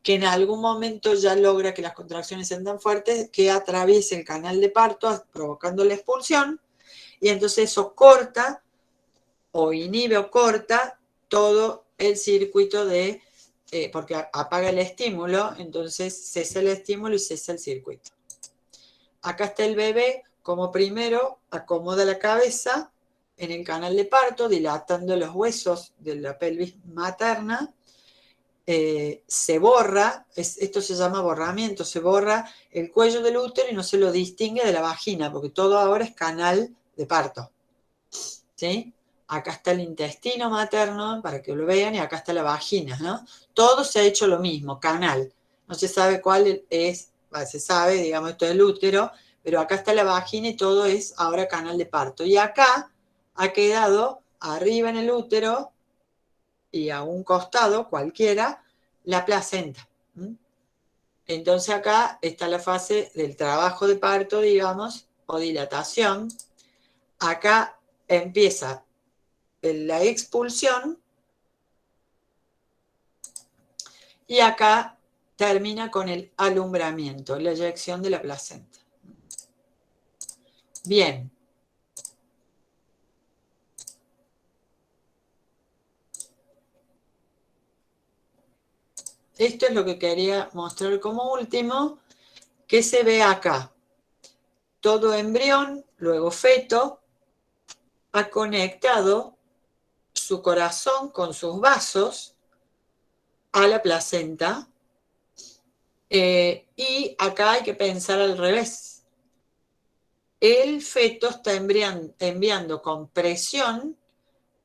que en algún momento ya logra que las contracciones sean tan fuertes que atraviese el canal de parto, provocando la expulsión, y entonces eso corta o inhibe o corta todo el circuito de, porque apaga el estímulo, entonces cesa el estímulo y cesa el circuito. Acá está el bebé, como primero acomoda la cabeza en el canal de parto, dilatando los huesos de la pelvis materna. Se borra, esto se llama borramiento, se borra el cuello del útero y no se lo distingue de la vagina, porque todo ahora es canal de parto. ¿Sí? Acá está el intestino materno, para que lo vean, y acá está la vagina, ¿no? Todo se ha hecho lo mismo, canal. No se sabe cuál es, se sabe, digamos, esto es el útero, pero acá está la vagina y todo es ahora canal de parto. Y acá ha quedado arriba en el útero y a un costado, cualquiera, la placenta. Entonces acá está la fase del trabajo de parto, digamos, o dilatación. Acá empieza la expulsión y acá termina con el alumbramiento, la eyección de la placenta. Bien. Esto es lo que quería mostrar como último, que se ve acá. Todo embrión, luego feto, ha conectado su corazón con sus vasos a la placenta. Y acá hay que pensar al revés. El feto está enviando con presión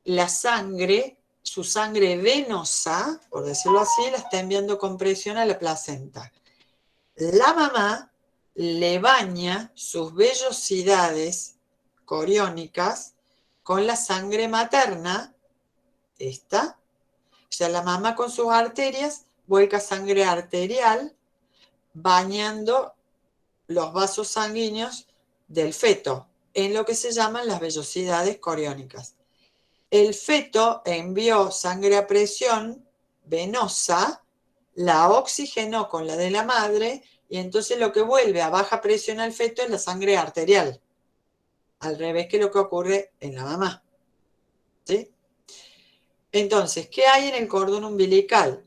la sangre, su sangre venosa, por decirlo así, la está enviando con presión a la placenta. La mamá le baña sus vellosidades coriónicas con la sangre materna, esta. O sea, la mamá con sus arterias vuelca sangre arterial bañando los vasos sanguíneos del feto, en lo que se llaman las vellosidades coriónicas. El feto envió sangre a presión venosa, la oxigenó con la de la madre, y entonces lo que vuelve a baja presión al feto es la sangre arterial, al revés que lo que ocurre en la mamá. ¿Sí? Entonces, ¿qué hay en el cordón umbilical?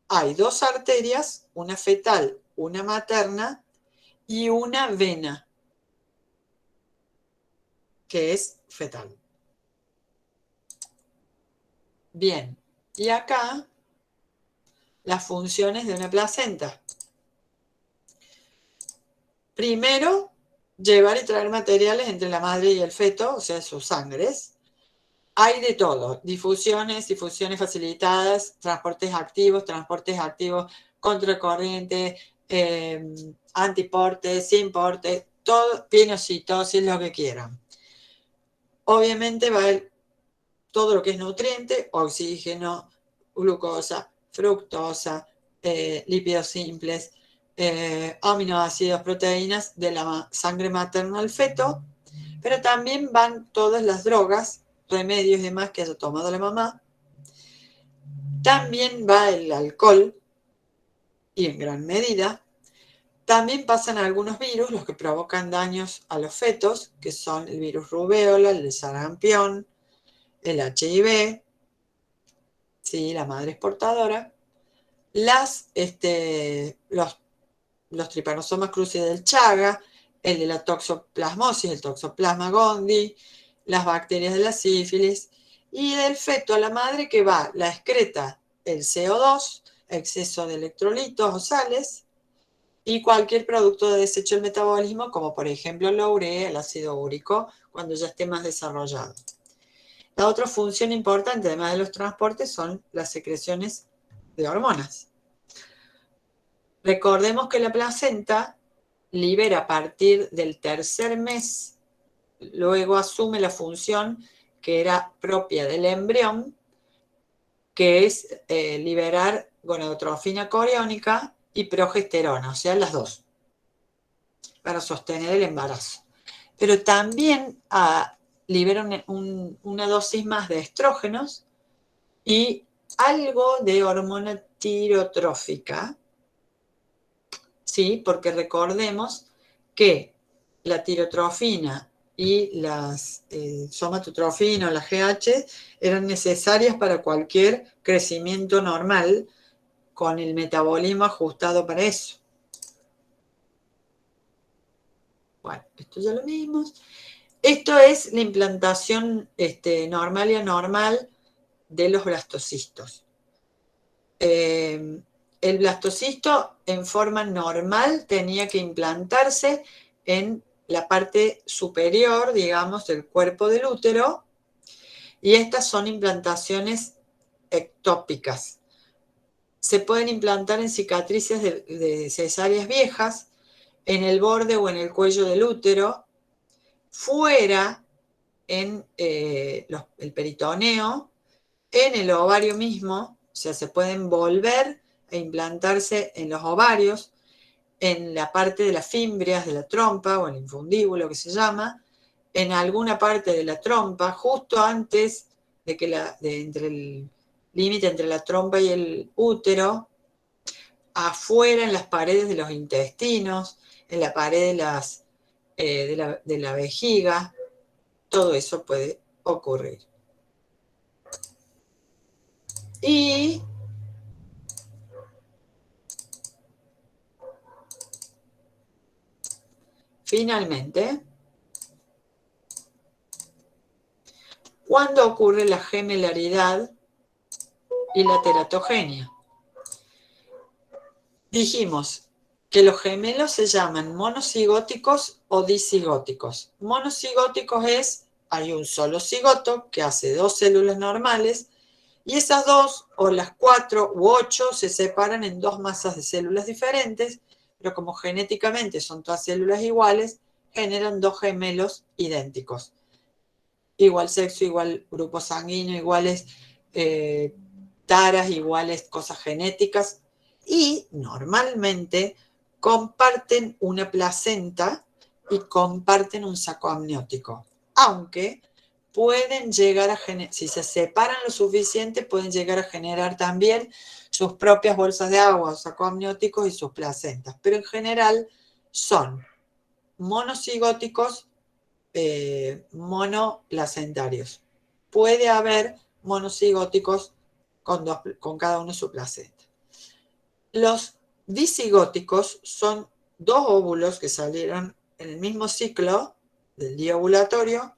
Hay dos arterias, una fetal, una materna, y una vena, que es fetal. Bien, y acá las funciones de una placenta. Primero, llevar y traer materiales entre la madre y el feto, o sea, sus sangres. Hay de todo, difusiones facilitadas, transportes activos contracorriente, antiporte, sin porte, todo, pienocitosis, lo que quieran. Obviamente va a haber todo lo que es nutriente, oxígeno, glucosa, fructosa, lípidos simples, aminoácidos, proteínas de la sangre materna al feto, pero también van todas las drogas, remedios y demás que haya tomado la mamá. También va el alcohol, y en gran medida. También pasan algunos virus, los que provocan daños a los fetos, que son el virus rubéola, el sarampión, el HIV, ¿sí? La madre es portadora. Los tripanosomas cruzi del Chaga, el de la toxoplasmosis, el toxoplasma gondii, las bacterias de la sífilis, y del feto a la madre que va la excreta, el CO2, exceso de electrolitos o sales, y cualquier producto de desecho del metabolismo, como por ejemplo la urea, el ácido úrico, cuando ya esté más desarrollado. La otra función importante, además de los transportes, son las secreciones de hormonas. Recordemos que la placenta libera a partir del tercer mes, luego asume la función que era propia del embrión, que es liberar gonadotrofina coriónica y progesterona, o sea, las dos, para sostener el embarazo. Pero también libera una dosis más de estrógenos y algo de hormona tirotrófica, ¿sí? Porque recordemos que la tirotrofina y las somatotrofinas o las GH eran necesarias para cualquier crecimiento normal con el metabolismo ajustado para eso. Bueno, esto ya lo vimos. Esto es la implantación normal y anormal de los blastocistos. El blastocisto en forma normal tenía que implantarse en la parte superior, digamos, del cuerpo del útero, y estas son implantaciones ectópicas. Se pueden implantar en cicatrices de cesáreas viejas, en el borde o en el cuello del útero, fuera en el peritoneo, en el ovario mismo, o sea, se pueden volver a implantarse en los ovarios, en la parte de las fimbrias de la trompa o el infundíbulo que se llama, en alguna parte de la trompa, justo antes de que entre el límite entre la trompa y el útero, afuera en las paredes de los intestinos, en la pared de la vejiga, todo eso puede ocurrir. Y finalmente, ¿cuándo ocurre la gemelaridad y la teratogenia? Dijimos que los gemelos se llaman monocigóticos o disigóticos. Monocigóticos hay un solo cigoto que hace 2 células normales, y esas 2, o las 4 u 8, se separan en 2 masas de células diferentes, pero como genéticamente son todas células iguales, generan 2 gemelos idénticos. Igual sexo, igual grupo sanguíneo, iguales taras, iguales cosas genéticas, y normalmente comparten una placenta y comparten un saco amniótico, aunque pueden llegar a generar, si se separan lo suficiente, pueden llegar a generar también sus propias bolsas de agua, sacos amnióticos y sus placentas, pero en general son monocigóticos, monoplacentarios. Puede haber monocigóticos con cada uno su placenta. Los disigóticos son 2 óvulos que salieron en el mismo ciclo del día ovulatorio,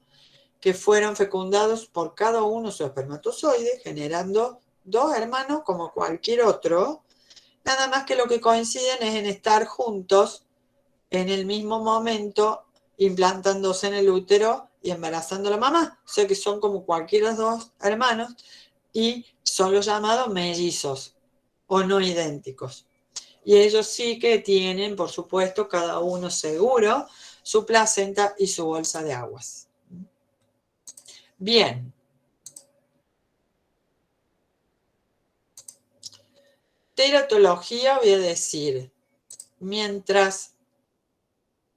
que fueron fecundados por cada uno su espermatozoide, generando 2 hermanos como cualquier otro, nada más que lo que coinciden es en estar juntos en el mismo momento, implantándose en el útero y embarazando a la mamá. O sea que son como cualquiera 2 hermanos y son los llamados mellizos o no idénticos. Y ellos sí que tienen, por supuesto, cada uno seguro, su placenta y su bolsa de aguas. Bien. Teratología voy a decir,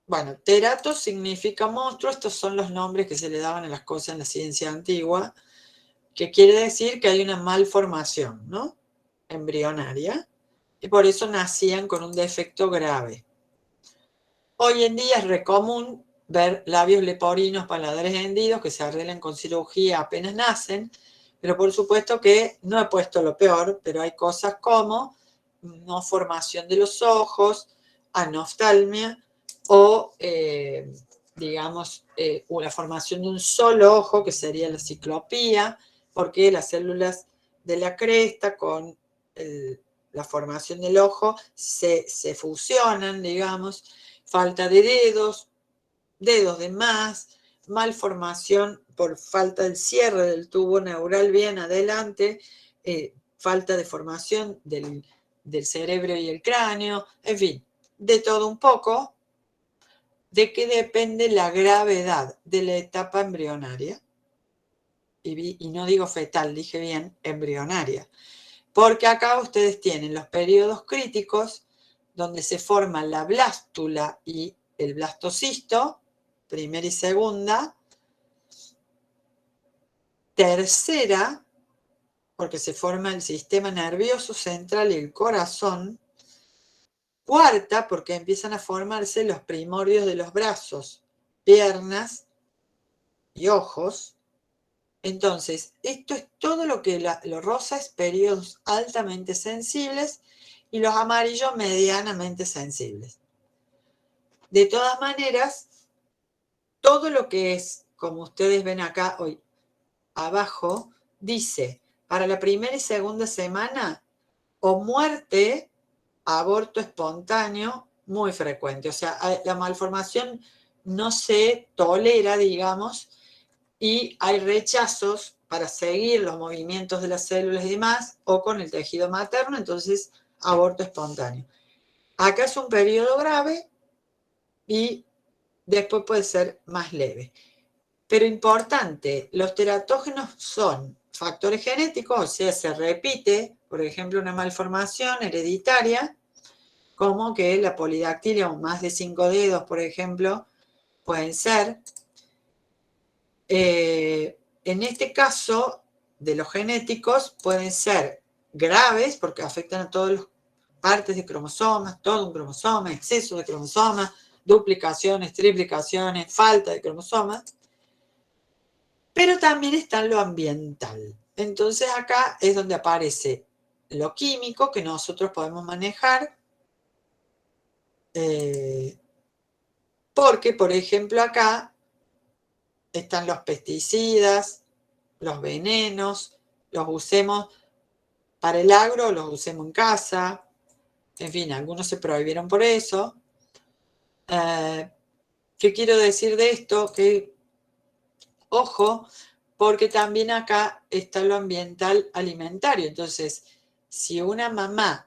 bueno, terato significa monstruo, estos son los nombres que se le daban a las cosas en la ciencia antigua, que quiere decir que hay una malformación, ¿no? Embrionaria, y por eso nacían con un defecto grave. Hoy en día es re común ver labios leporinos, paladares hendidos, que se arreglan con cirugía apenas nacen, pero por supuesto que no he puesto lo peor, pero hay cosas como no formación de los ojos, anoftalmia o, digamos, una formación de un solo ojo, que sería la ciclopía, porque las células de la cresta con la formación del ojo se fusionan, digamos, falta de dedos de más, malformación por falta del cierre del tubo neural bien adelante, falta de formación del cerebro y el cráneo, en fin, de todo un poco. ¿De qué depende la gravedad de la etapa embrionaria? Y no digo fetal, dije bien, embrionaria. Porque acá ustedes tienen los periodos críticos donde se forman la blástula y el blastocisto, primera y segunda. Tercera, porque se forma el sistema nervioso central y el corazón. Cuarta, porque empiezan a formarse los primordios de los brazos, piernas y ojos. Entonces, esto es todo lo que lo rosa es periodos altamente sensibles y los amarillos medianamente sensibles. De todas maneras, todo lo que es, como ustedes ven acá hoy abajo, dice, para la primera y segunda semana, o muerte, aborto espontáneo, muy frecuente. O sea, la malformación no se tolera, digamos, y hay rechazos para seguir los movimientos de las células y demás, o con el tejido materno, entonces aborto espontáneo. Acá es un periodo grave y después puede ser más leve. Pero importante, los teratógenos son factores genéticos, o sea, se repite, por ejemplo, una malformación hereditaria, como que la polidactilia o más de 5 dedos, por ejemplo, pueden ser. En este caso, de los genéticos, pueden ser graves, porque afectan a todas las partes de cromosomas, todo un cromosoma, exceso de cromosomas, duplicaciones, triplicaciones, falta de cromosomas. Pero también está lo ambiental. Entonces acá es donde aparece lo químico que nosotros podemos manejar, porque, por ejemplo, acá están los pesticidas, los venenos, los usemos para el agro, los usemos en casa, en fin, algunos se prohibieron por eso. ¿Qué quiero decir de esto? Que, ojo, porque también acá está lo ambiental alimentario. Entonces, si una mamá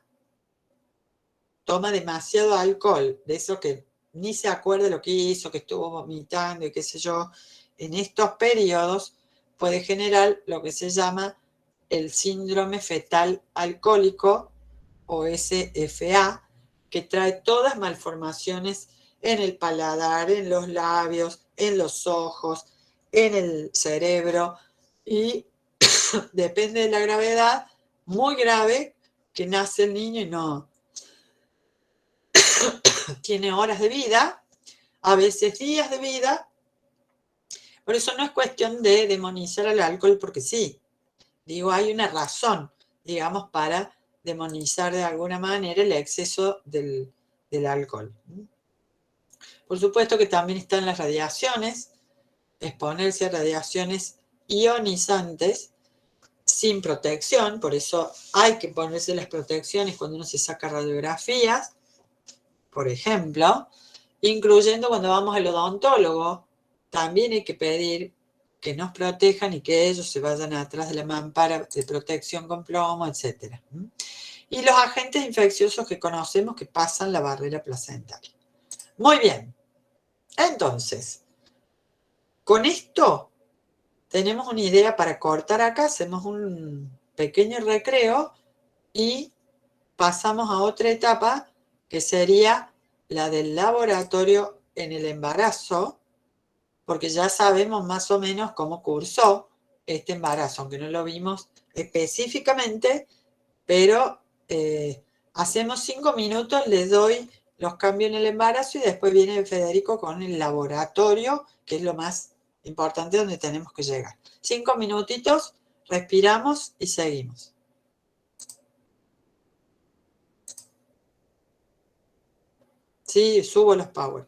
toma demasiado alcohol, de eso que ni se acuerda lo que hizo, que estuvo vomitando y qué sé yo, en estos periodos puede generar lo que se llama el síndrome fetal alcohólico o SFA, que trae todas malformaciones en el paladar, en los labios, en los ojos, en el cerebro y depende de la gravedad, muy grave, que nace el niño y no tiene horas de vida, a veces días de vida. Por eso no es cuestión de demonizar al alcohol, porque sí, digo, hay una razón, digamos, para demonizar de alguna manera el exceso del alcohol. Por supuesto que también están las radiaciones, exponerse a radiaciones ionizantes sin protección, por eso hay que ponerse las protecciones cuando uno se saca radiografías, por ejemplo, incluyendo cuando vamos al odontólogo, también hay que pedir que nos protejan y que ellos se vayan atrás de la mampara de protección con plomo, etc. Y los agentes infecciosos que conocemos que pasan la barrera placental. Muy bien. Entonces, con esto tenemos una idea para cortar acá, hacemos un pequeño recreo y pasamos a otra etapa que sería la del laboratorio en el embarazo, porque ya sabemos más o menos cómo cursó este embarazo, aunque no lo vimos específicamente, pero hacemos 5 minutos, les doy los cambios en el embarazo y después viene Federico con el laboratorio, que es lo más importante donde tenemos que llegar. 5 minutitos, respiramos y seguimos. Sí, subo los power.